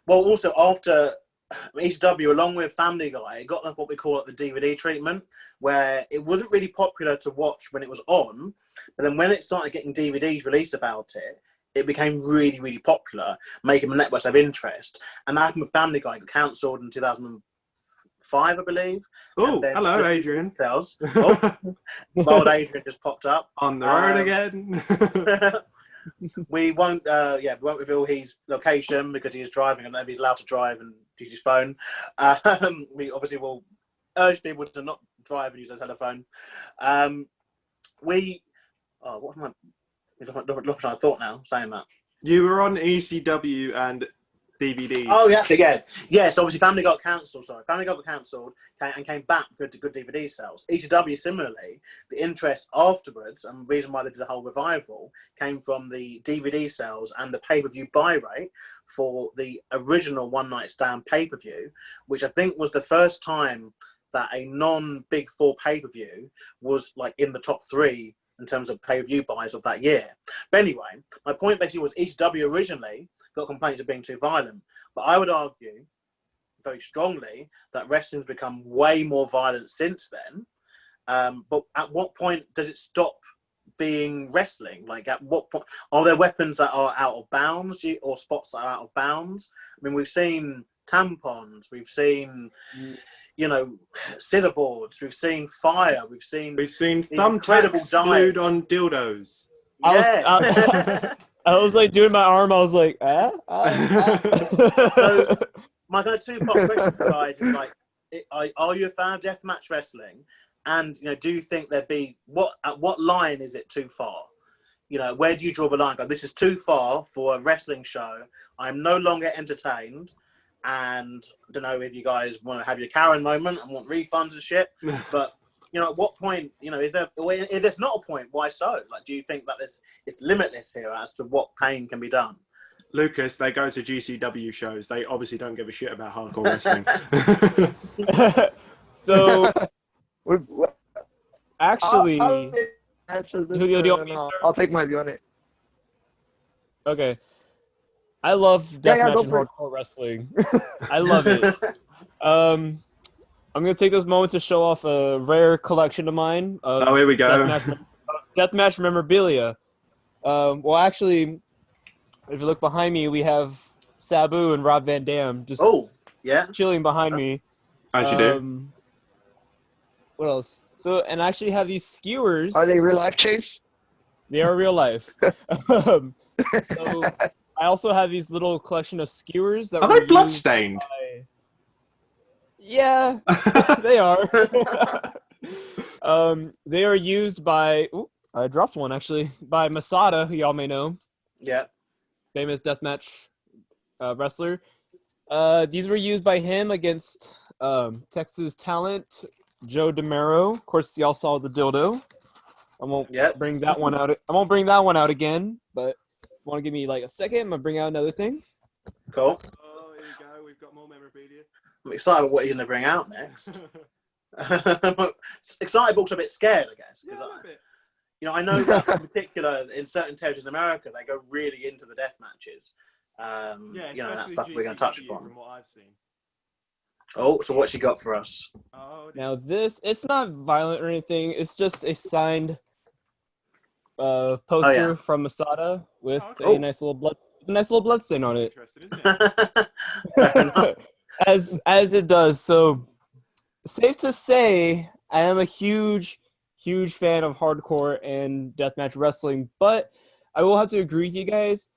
Well, also after ECW, along with Family Guy, it got what we call the DVD treatment, where it wasn't really popular to watch when it was on, but then when it started getting DVDs released about it, it became really, really popular, making the networks have interest. And that happened with Family Guy. It got cancelled in 2005, I believe. Oh, hello, Adrian. Old Adrian just popped up. On the road again. We won't reveal his location because he is driving. I don't know if he's allowed to drive and use his phone. We obviously will urge people to not drive and use their telephone. What am I looking at? I thought now saying that. You were on ECW and DVDs. Oh, yes, again. Yes, obviously Family got cancelled. Family got cancelled and came back to good DVD sales. ECW, similarly, the interest afterwards, and the reason why they did the whole revival, came from the DVD sales and the pay-per-view buy rate for the original One Night Stand pay-per-view, which I think was the first time that a non-Big Four pay-per-view was like in the top 3 in terms of pay-per-view buys of that year. But anyway, my point basically was ECW originally got complaints of being too violent. But I would argue very strongly that wrestling's become way more violent since then. But at what point does it stop being wrestling? Like, at what point are there weapons that are out of bounds, or spots that are out of bounds? I mean, we've seen tampons, we've seen, you know, scissor boards, we've seen fire, we've seen thumbtacks glued on dildos. Yeah. I was like doing my arm. I was like, So my kind of two-part question, guys, is like, are you a fan of deathmatch wrestling? And, you know, do you think there'd be at what line is it too far? You know, where do you draw the line? Go, this is too far for a wrestling show. I'm no longer entertained, and I don't know if you guys want to have your Karen moment and want refunds and shit. But, you know, at what point, you know, is there? If there's not a point, why so? Like, do you think that it's limitless here as to what pain can be done? Lucas, they go to GCW shows. They obviously don't give a shit about hardcore wrestling. So, actually, answer this. No, I'll take my view on it. Okay. I love deathmatch and hardcore wrestling. I love it. I'm gonna take this moment to show off a rare collection of mine. Oh, here we go. Deathmatch memorabilia. Well, actually, if you look behind me, we have Sabu and Rob Van Dam just chilling behind me. As you do. What else? So, and I actually have these skewers. Are they real life, Chase? They are real life. So I also have these little collection of skewers that are they bloodstained? Yeah, they are. They are used by. Ooh, I dropped one actually by Masada, who y'all may know. Yeah. Famous deathmatch wrestler. These were used by him against Texas talent Joe DeMero. Of course, y'all saw the dildo. I won't bring that one out. I won't bring that one out again. But if you want to give me like a second, I'm gonna bring out another thing. Cool. Oh, here we go. We've got more memorabilia. I'm excited about what he's gonna bring out next. Excited, but also a bit scared, I guess. Yeah, a little bit. You know, I know that in particular in certain territories in America, they go really into the death matches. You know, that stuff we're going to touch upon. From what I've seen. Oh, so what's she got for us? Oh, now this, it's not violent or anything. It's just a signed poster from Masada with a nice little blood stain on it. Isn't it? as it does. So safe to say, I am a huge fan of hardcore and deathmatch wrestling, but I will have to agree with you guys.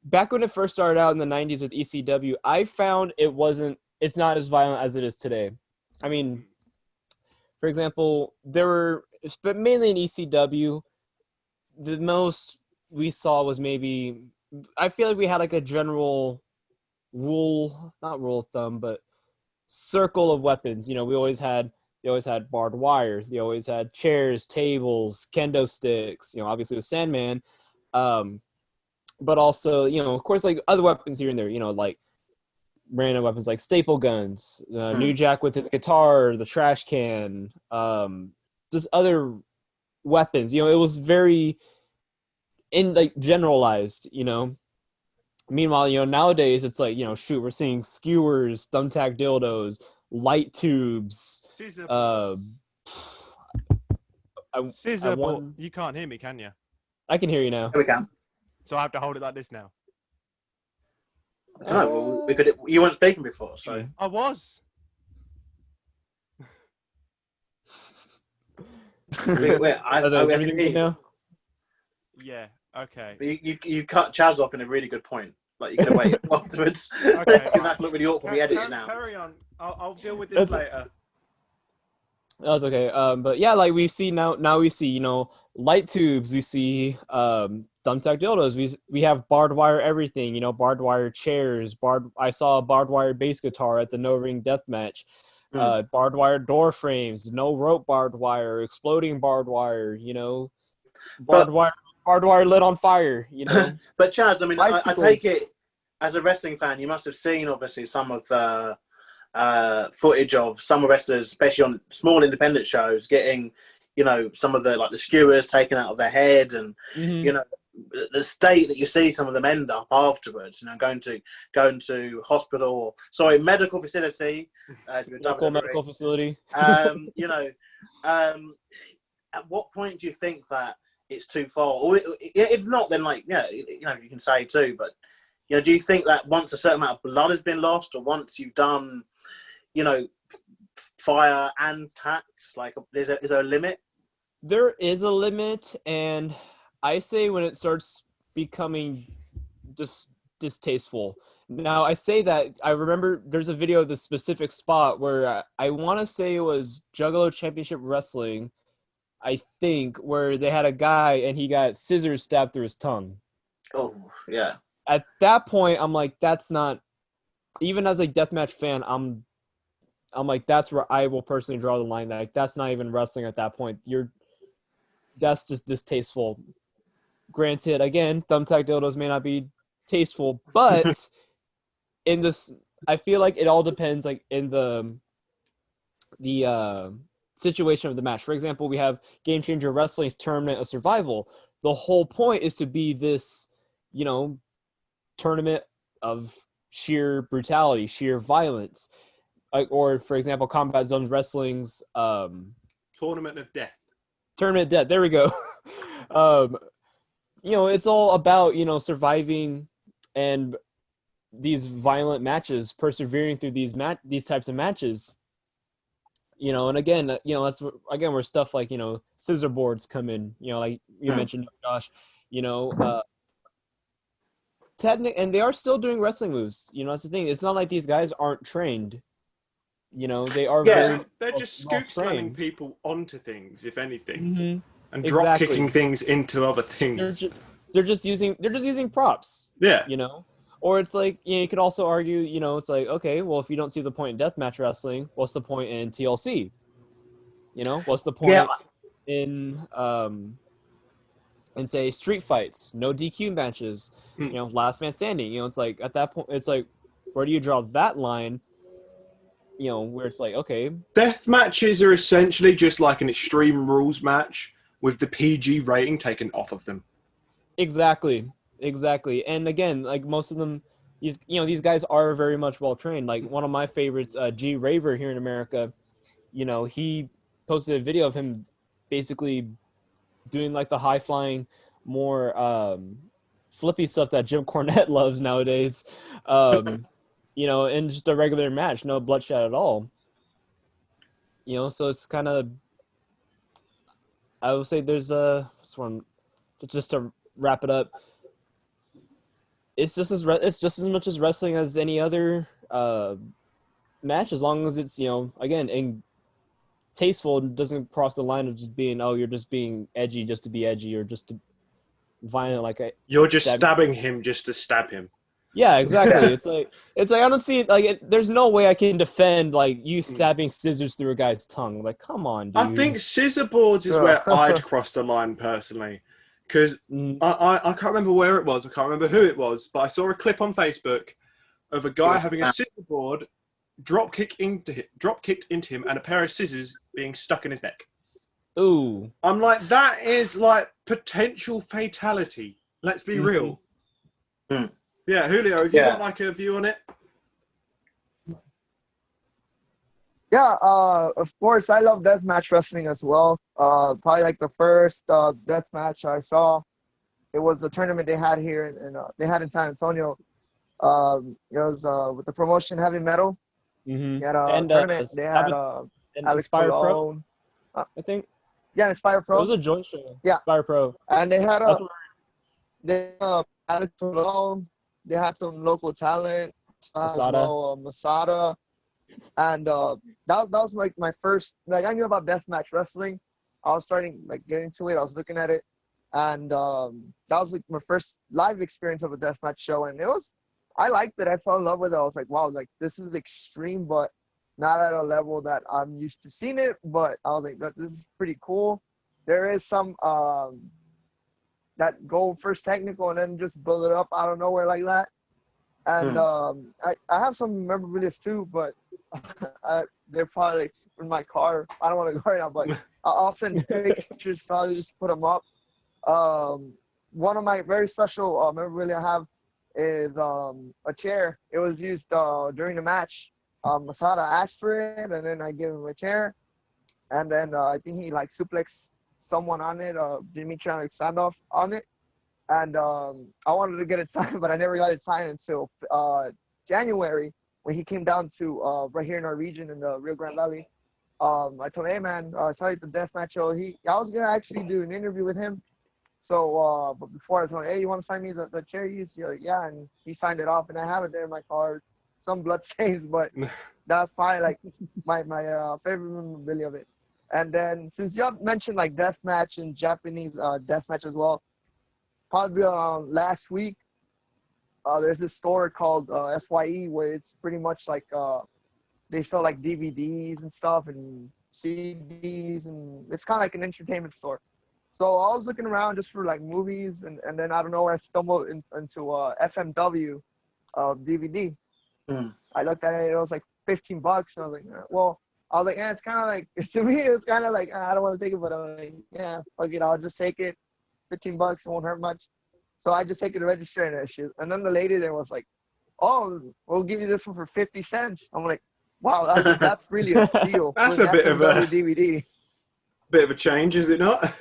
Back when it first started out in the 90s with ECW, I found it's not as violent as it is today. I mean, for example, but mainly in ECW, the most we saw was maybe, I feel like we had like a general not rule of thumb, but circle of weapons. You know, they always had barbed wire. They always had chairs, tables, kendo sticks. You know, obviously with Sandman, but also, you know, of course, like other weapons here and there. You know, like random weapons like staple guns, New Jack with his guitar, the trash can, just other weapons. You know, it was very generalized. You know. Meanwhile, you know, nowadays it's like, you know, shoot, we're seeing skewers, thumbtack dildos, light tubes. Scissor board. You can't hear me, can you? I can hear you now. Here we can. So I have to hold it like this now. No, we could. You weren't speaking before, so I was. wait, I everything good now? Yeah. Okay. You cut Chaz off in a really good point. Like, you're gonna wait afterwards. Okay. Because that look really awkward. We edit it now. Carry on. I'll deal with this later. That's okay. But yeah, like we see now we see, you know, light tubes. We see thumbtack dildos. We have barbed wire everything. You know, barbed wire chairs. I saw a barbed wire bass guitar at the No Ring Death Match. Barbed wire door frames. No rope barbed wire. Exploding barbed wire. You know, barbed wire lit on fire. You know. But Chaz, I mean, I take it as a wrestling fan, you must have seen obviously some of the footage of some wrestlers, especially on small independent shows, getting, you know, some of the like the skewers taken out of their head, and you know, the state that you see some of them end up afterwards, going to hospital, or medical facility, medical facility. At what point do you think that it's too far? Or if not, then you can say too, but do you think that once a certain amount of blood has been lost, or once you've done, fire and tax, is there a limit? There is a limit, and I say when it starts becoming distasteful. Now, I say that I remember there's a video of the specific spot where I want to say it was Juggalo Championship Wrestling, I think, where they had a guy and he got scissors stabbed through his tongue. Oh, yeah. At that point, I'm like, that's not, even as a deathmatch fan, I'm like, that's where I will personally draw the line. Like, that's not even wrestling at that point. That's just distasteful. Granted, again, thumbtack dildos may not be tasteful, but in this, I feel like it all depends, like, in the situation of the match. For example, we have Game Changer Wrestling's Tournament of Survival. The whole point is to be this, tournament of sheer brutality, sheer violence. Or, for example, Combat Zones Wrestling's Tournament of Death. Tournament of Death. There we go. It's all about, surviving and these violent matches, persevering through these types of matches. And again, that's again where stuff like, scissor boards come in. Like you mentioned, Josh. And they are still doing wrestling moves. That's the thing. It's not like these guys aren't trained. They are they're just scoop slamming people onto things, if anything, mm-hmm. and drop kicking things into other things. They're just using props. Yeah. Or it's like, you could also argue, it's like, okay, well, if you don't see the point in deathmatch wrestling, what's the point in TLC? What's the point in say street fights, no DQ matches, last man standing? It's like at that point, it's like, where do you draw that line? Where it's like, okay, death matches are essentially just like an Extreme Rules match with the PG rating taken off of them. Exactly. And again, like most of them, these guys are very much well trained. Like one of my favorites, G Raver here in America, he posted a video of him basically doing like the high flying, more flippy stuff that Jim Cornette loves nowadays. In just a regular match, no bloodshed at all. So it's kind of, I would say there's just to wrap it up. It's just as much as wrestling as any other match, as long as it's again and tasteful and doesn't cross the line of just being, you're just being edgy just to be edgy, or just to violent you're just stabbing him just to stab him. Yeah, exactly. It's like I don't see there's no way I can defend you stabbing scissors through a guy's tongue. Like, come on, dude. I think scissor boards is where I'd cross the line personally. Because I can't remember where it was, I can't remember who it was, but I saw a clip on Facebook of a guy having a scissor board drop kicked into him and a pair of scissors being stuck in his neck. Ooh. I'm like, that is like potential fatality. Let's be real. Mm. Yeah, Julio, have you got a view on it? Yeah, of course, I love deathmatch wrestling as well. Probably the first deathmatch I saw, it was the tournament they had here in San Antonio. It was with the promotion Heavy Metal. Mm-hmm. They had a tournament. They had Alex Pro, I think. Yeah, Inspire Pro. It was a joint show. Yeah, Inspire Pro. And they had Alex Pro. They had some local talent. Masada. And that was my first, I knew about deathmatch wrestling. I was starting getting into it. I was looking at it, and that was my first live experience of a deathmatch show, and I liked it. I fell in love with it. I was like, wow, this is extreme, but not at a level that I'm used to seeing it. But I was like, this is pretty cool. There is some that go first technical and then just build it up out of nowhere like that. And I have some memorabilia too, but they're probably in my car. I don't want to go right now, but I often take pictures, so I'll just put them up. one of my very special memorabilia I have is a chair. It was used during the match. Masada asked for it, and then I gave him a chair. And then I think he like suplexed someone on it, Dimitri Alexandrov on it. And I wanted to get it signed, but I never got it signed until January when he came down to right here in our region in the Rio Grande Valley. I told him, hey man, sorry at the deathmatch show. I was gonna actually do an interview with him. So, but before I told him, hey, you want to sign me the chair? He's like, yeah, and he signed it off, and I have it there in my car. Some blood stains, but that's probably like my favorite memorabilia of it. And then since y'all mentioned like deathmatch and Japanese deathmatch as well, probably last week, there's this store called S2E5 where it's pretty much like they sell like DVDs and stuff and CDs, and it's kind of like an entertainment store. So I was looking around just for like movies, and then I don't know where I stumbled into FMW DVD. I looked at it, it was like $15, and I was like, well, I was like, yeah, it's kind of like, to me, it's kind of like, I don't want to take it, but I'm like, yeah, fuck it, I'll just take it. $15, it won't hurt much. So I just take it to register and that shit. And then the lady there was like, oh, we'll give you this one for 50 cents. I'm like, wow, that's really a steal. That's a bit of a DVD. Bit of a change, is it not?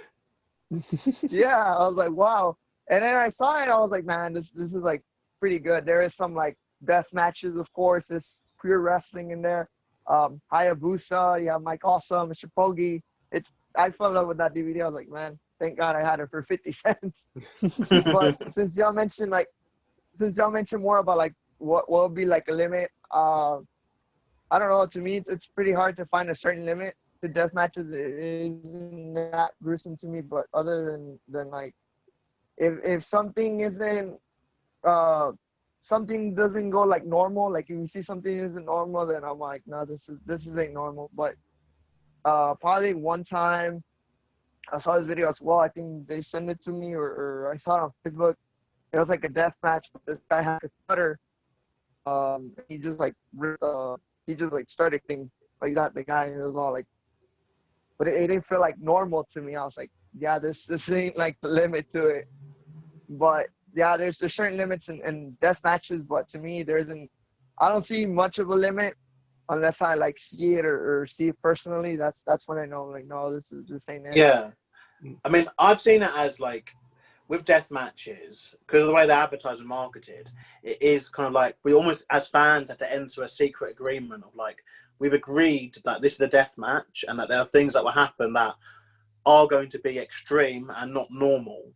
Yeah, I was like, wow. And then I saw it, I was like, man, this is like pretty good. There is some like death matches, of course. There's pure wrestling in there. Hayabusa, you have Mike Awesome, Mr. Pogi. I fell in love with that DVD. I was like, man, thank God I had it for 50 cents. But since y'all mentioned more about like what would be like a limit, I don't know. To me, it's pretty hard to find a certain limit to death matches. It isn't that gruesome to me, but other than like, if something isn't something doesn't go like normal, like if you see something isn't normal, then I'm like, no, this ain't normal. But probably one time I saw this video as well. I think they sent it to me, or I saw it on Facebook. It was like a death match, but this guy had a cutter. He just like started things like that. The guy, and it was all like, but it didn't feel like normal to me. I was like, yeah, this ain't like the limit to it. But yeah, there's certain limits in death matches, but to me, I don't see much of a limit unless I like see it or see it personally. That's when I know, like, no, this ain't it. Yeah, I mean, I've seen it as like with death matches, because of the way they're advertised and marketed, it is kind of like we almost as fans have to enter a secret agreement of like, we've agreed that this is a death match and that there are things that will happen that are going to be extreme and not normal.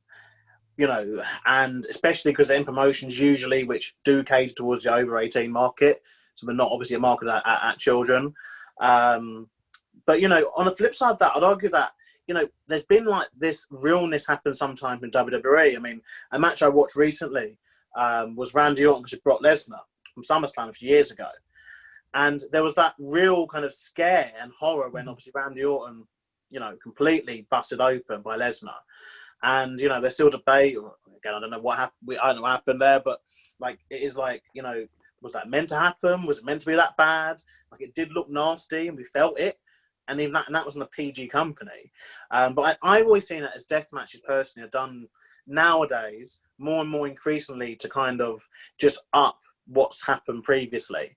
You know, and especially because they're in promotions usually which do cater towards the over 18 market, so they're not obviously a market at children. But you know, on the flip side of that, I'd argue that, you know, there's been like this realness happen sometimes in WWE. I mean, a match I watched recently was Randy Orton versus Brock Lesnar from SummerSlam a few years ago, and there was that real kind of scare and horror when obviously Randy Orton, you know, completely busted open by Lesnar. And, you know, there's still debate. Again, I don't know what happened. I don't know what happened there, but, like, it is like, you know, was that meant to happen? Was it meant to be that bad? Like, it did look nasty, and we felt it. And even that was in a PG company. But I've always seen it as death matches personally are done nowadays more and more increasingly to kind of just up what's happened previously.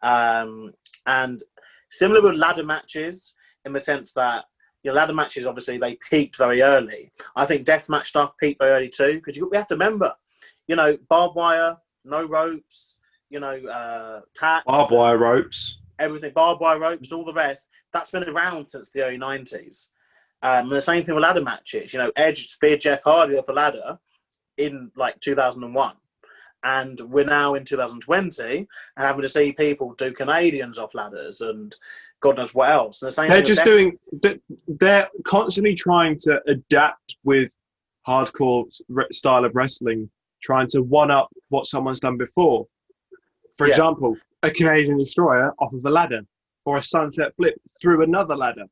And similar with ladder matches in the sense that, your ladder matches, obviously, they peaked very early. I think deathmatch stuff peaked very early too, because we have to remember, you know, barbed wire, no ropes, you know, tacks. Barbed wire ropes. Everything, barbed wire ropes, all the rest. That's been around since the early 90s. And the same thing with ladder matches. You know, Edge speared Jeff Hardy off a ladder in, like, 2001. And we're now in 2020 and having to see people do Canadians off ladders and God knows what else. And the same they're constantly trying to adapt with hardcore style of wrestling, trying to one up what someone's done before. For example, a Canadian destroyer off of a ladder, or a sunset flip through another ladder.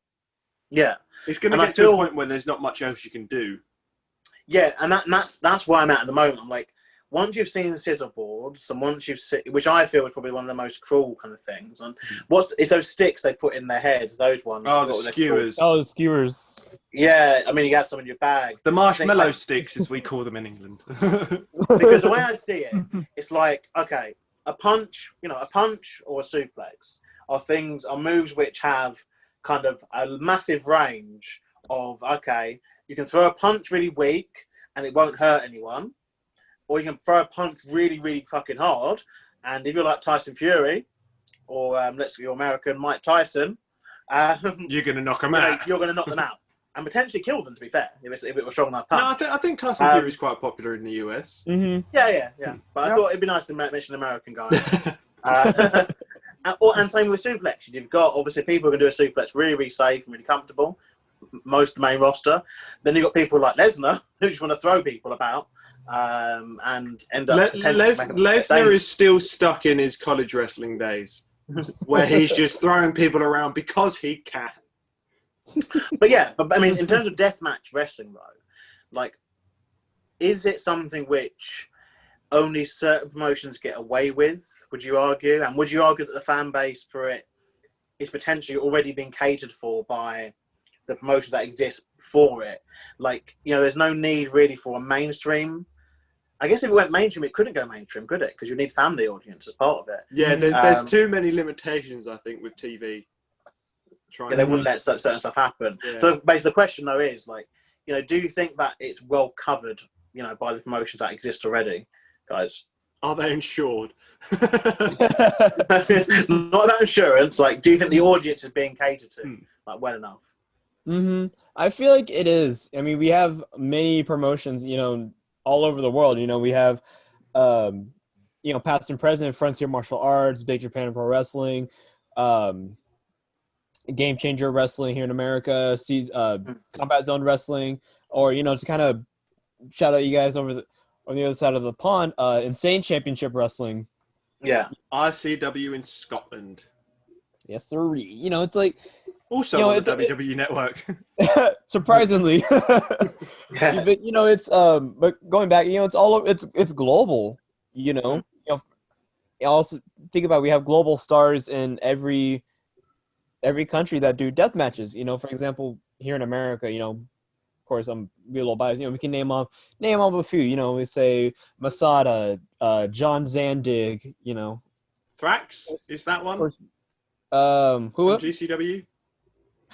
Yeah. It's going to get to a point where there's not much else you can do. Yeah, and that's where I'm at the moment. I'm like, once you've seen scissor boards, and once you've seen, which I feel is probably one of the most cruel kind of things. And it's those sticks they put in their heaads, those ones. Oh, the skewers. Oh, the skewers. Yeah, I mean, you got some in your bag. The marshmallow sticks, as we call them in England. Because the way I see it, it's like, okay, a punch or a suplex are moves which have kind of a massive range of, okay, you can throw a punch really weak and it won't hurt anyone, or you can throw a punch really, really fucking hard, and if you're like Tyson Fury, or let's say you're American Mike Tyson, you're going to knock them out. You're going to knock them out. And potentially kill them, to be fair, if it was strong enough punch. No, I think Tyson Fury is quite popular in the US. Mm-hmm. Yeah. But I thought it'd be nice to mention an American guy. And same with suplex. You've got, obviously, people who can do a suplex really, really safe and really comfortable. Most main roster. Then you've got people like Lesnar who just want to throw people about and end up. Lesnar is still stuck in his college wrestling days, where he's just throwing people around because he can. But I mean, in terms of deathmatch wrestling, though, like, is it something which only certain promotions get away with? Would you argue? And would you argue that the fan base for it is potentially already being catered for by the promotion that exists for it? Like, there's no need really for a mainstream. I guess if it went mainstream, it couldn't go mainstream, could it? Because you need family audience as part of it. Yeah, there's too many limitations, I think, with TV. They wouldn't let certain stuff happen. Yeah. So basically the question, though, is, like, do you think that it's well covered, by the promotions that exist already, guys? Are they insured? Not about insurance. Like, do you think the audience is being catered to, like, well enough? Mm-hmm. I feel like it is. I mean, we have many promotions, all over the world. We have, past and present, Frontier Martial Arts, Big Japan Pro Wrestling, Game Changer Wrestling here in America, Combat Zone Wrestling, or, to kind of shout out you guys on the other side of the pond, Insane Championship Wrestling. Yeah. ICW in Scotland. Yes, sir. It's like... Also on the WWE Network. Surprisingly. Yeah. But, it's... But going back, it's global, also think about, we have global stars in every country that do death matches. For example, here in America, of course, I'm a little biased. We can name off a few. We say Masada, John Zandig. Thrax, is that one? Who? From GCW.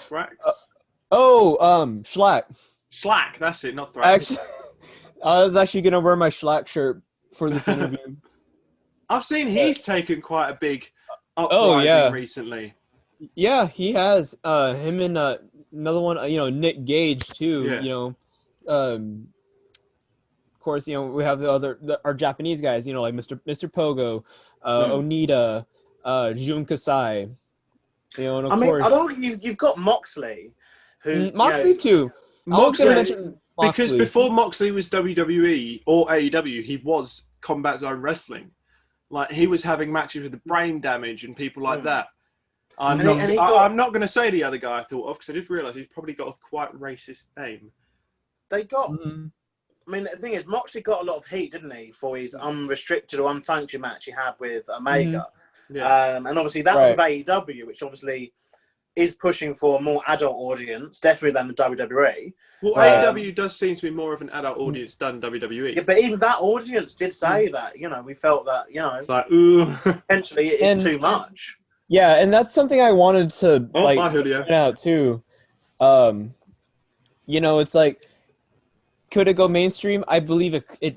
Thrax. Schlack. Schlack, that's it, not Thrax. Actually, I was actually gonna wear my Schlack shirt for this interview. I've seen he's taken quite a big uprising recently. Yeah, he has. Him and another one, Nick Gage too. Yeah. Of course, we have our Japanese guys. Like Mr. Pogo, Onita, Jun Kasai. And of course, I don't think you've got Moxley, who Moxley too. Moxley, because before Moxley was WWE or AEW, he was Combat Zone Wrestling. Like, he was having matches with the Brain Damage and people like that. I'm not going to say the other guy I thought of, because I just realised he's probably got a quite racist name. They got... I mean, the thing is, Moxley got a lot of heat, didn't he, for his unrestricted or unsanctioned match he had with Omega. Yeah. And obviously that was with AEW, which obviously is pushing for a more adult audience, definitely than the WWE. Well, AEW does seem to be more of an adult audience than WWE. Yeah, but even that audience did say that, we felt that, it's like, ooh. Potentially it is too much. Yeah, and that's something I wanted to point out too. It's like, could it go mainstream? I believe it.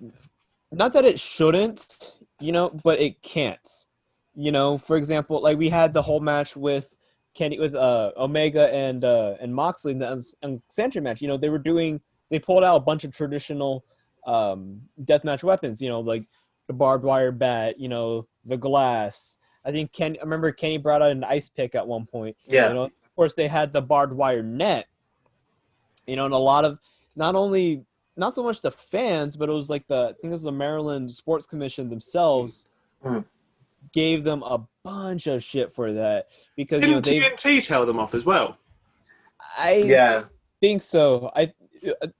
Not that it shouldn't, but it can't. For example, like we had the whole match with Omega and Moxley in the Sanction match. They pulled out a bunch of traditional deathmatch weapons. Like the barbed wire bat. The glass. I remember Kenny brought out an ice pick at one point. Yeah. Of course, they had the barbed wire net. And a lot of not so much the fans, but it was like I think it was the Maryland Sports Commission themselves gave them a bunch of shit for that, because didn't TNT tell them off as well? I think so.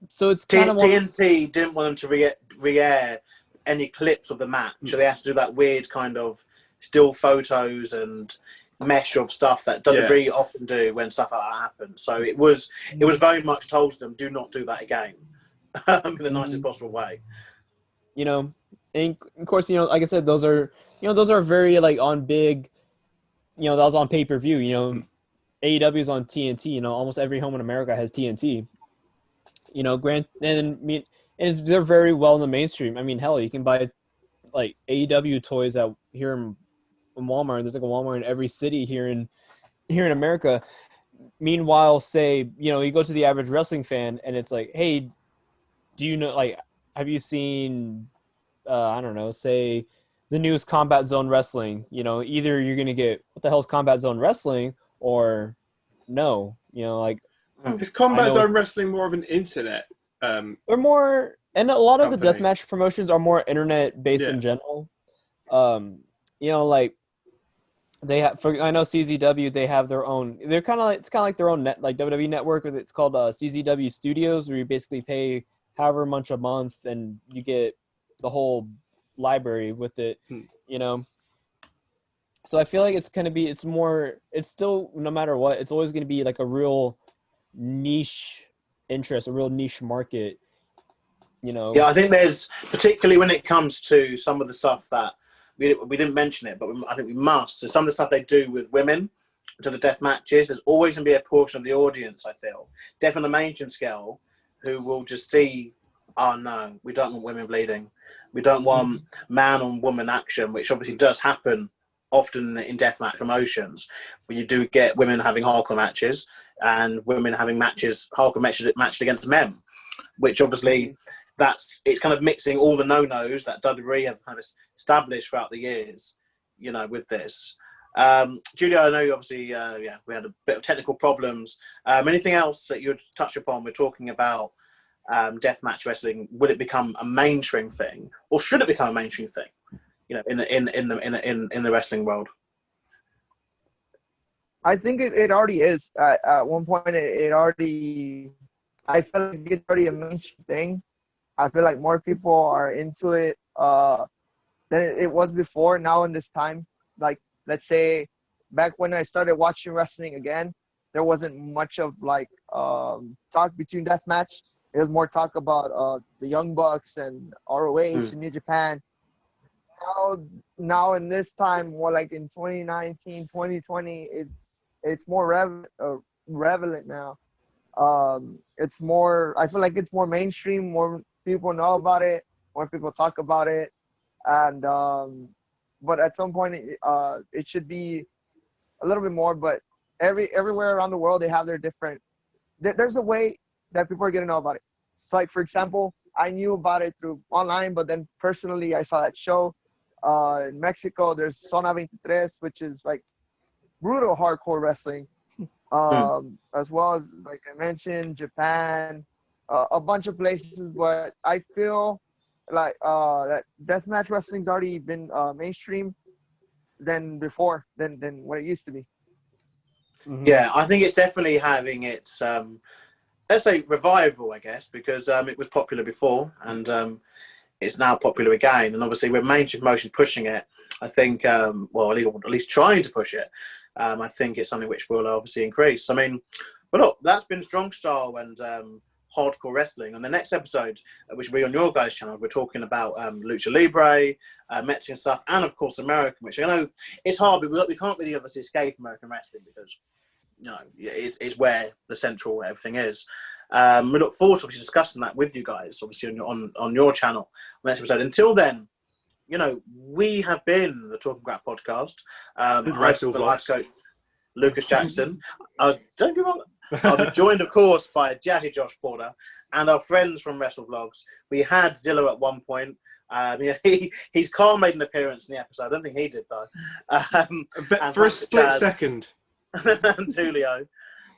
So it's kind of TNT didn't want them to re-air any clips of the match. So they had to do that weird kind of still photos and mesh of stuff that WWE often do when stuff like that happens. So it was very much told to them, do not do that again, in the nicest possible way. You know, and of course, you know, like I said, those are very like on big, you know, that was on pay-per-view. You know, AEW is on TNT. You know, almost every home in America has TNT. You know, they're very well in the mainstream. I mean, hell, you can buy like AEW toys out here in Walmart. There's like a Walmart in every city here in America. Meanwhile, say, you know, you go to the average wrestling fan and it's like, hey, do you know, like, have you seen, I don't know, say the newest Combat Zone Wrestling? You know, either you're going to get, what the hell's Combat Zone Wrestling, or no, you know, like. Is Combat Zone Wrestling more of an internet? They're more, and a lot of the company. deathmatch promotions are more internet based in general. You know, like they have, I know CZW, they have their own. They're kind of like, it's kind of like their own net, like WWE Network. It's called CZW Studios, where you basically pay however much a month and you get the whole library with it. You know. So I feel like it's gonna be. It's more. It's still, no matter what, it's always gonna be like a real niche interest, a real niche market. You know. Yeah, I think there's, particularly when it comes to some of the stuff that we didn't mention it, but I think we must. So some of the stuff they do with women to the death matches, there's always going to be a portion of the audience, I feel, definitely on the mainstream scale, who will just see, oh no, we don't want women bleeding. We don't want man on woman action, which obviously does happen often in deathmatch promotions, where you do get women having hardcore matches and women having hardcore matches against men, which obviously it's kind of mixing all the no-nos that WWE have kind of established throughout the years, you know, with this. Julia, I know obviously, we had a bit of technical problems. Anything else that you would touch upon? We're talking about deathmatch wrestling. Would it become a mainstream thing, or should it become a mainstream thing? You know, in the wrestling world. I think it already is. At one point, it already. I feel like it's already a mainstream thing. I feel like more people are into it than it was before. Now in this time, like, let's say back when I started watching wrestling again, there wasn't much of like talk between deathmatch. It was more talk about the Young Bucks and ROH and New Japan. Now in this time, more like in 2019, 2020, it's more relevant now. It's more, I feel like it's more mainstream, more people know about it, more people talk about it, and but at some point it should be a little bit more. But everywhere around the world, they have their different, there's a way that people are going to know about it. So like, for example, I knew about it through online, but then personally I saw that show in Mexico. There's Zona 23, which is like brutal hardcore wrestling. As well as, like I mentioned, Japan, a bunch of places. But I feel like that deathmatch wrestling's already been mainstream than before, than what it used to be. Yeah, I think it's definitely having its, let's say, revival, I guess, because it was popular before and it's now popular again. And obviously, with mainstream promotion pushing it, I think, well, at least trying to push it, I think it's something which will obviously increase. I mean, but look, that's been Strong Style and hardcore wrestling. On the next episode, which will be on your guys' channel, we're talking about Lucha Libre, Mexican stuff, and of course American, which I know it's hard, but we can't really obviously escape American wrestling because, you know, it's where the central everything is. We look forward to obviously discussing that with you guys, obviously on your channel on the next episode. Until then, you know, we have been the Talking Crap podcast. Wrestle the Vlogs. life coach Lucas Jackson. Don't be wrong. I'll be joined, of course, by Jazzy Josh Porter and our friends from Wrestle Vlogs. We had Zilla at one point. He's Carl made an appearance in the episode. I don't think he did though. For a split second. And Tulio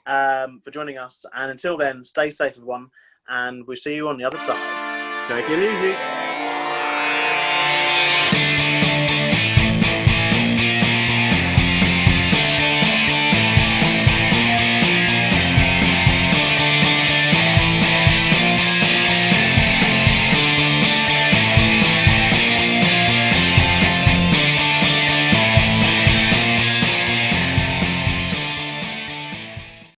for joining us. And until then, stay safe, everyone, and we'll see you on the other side. Take it easy.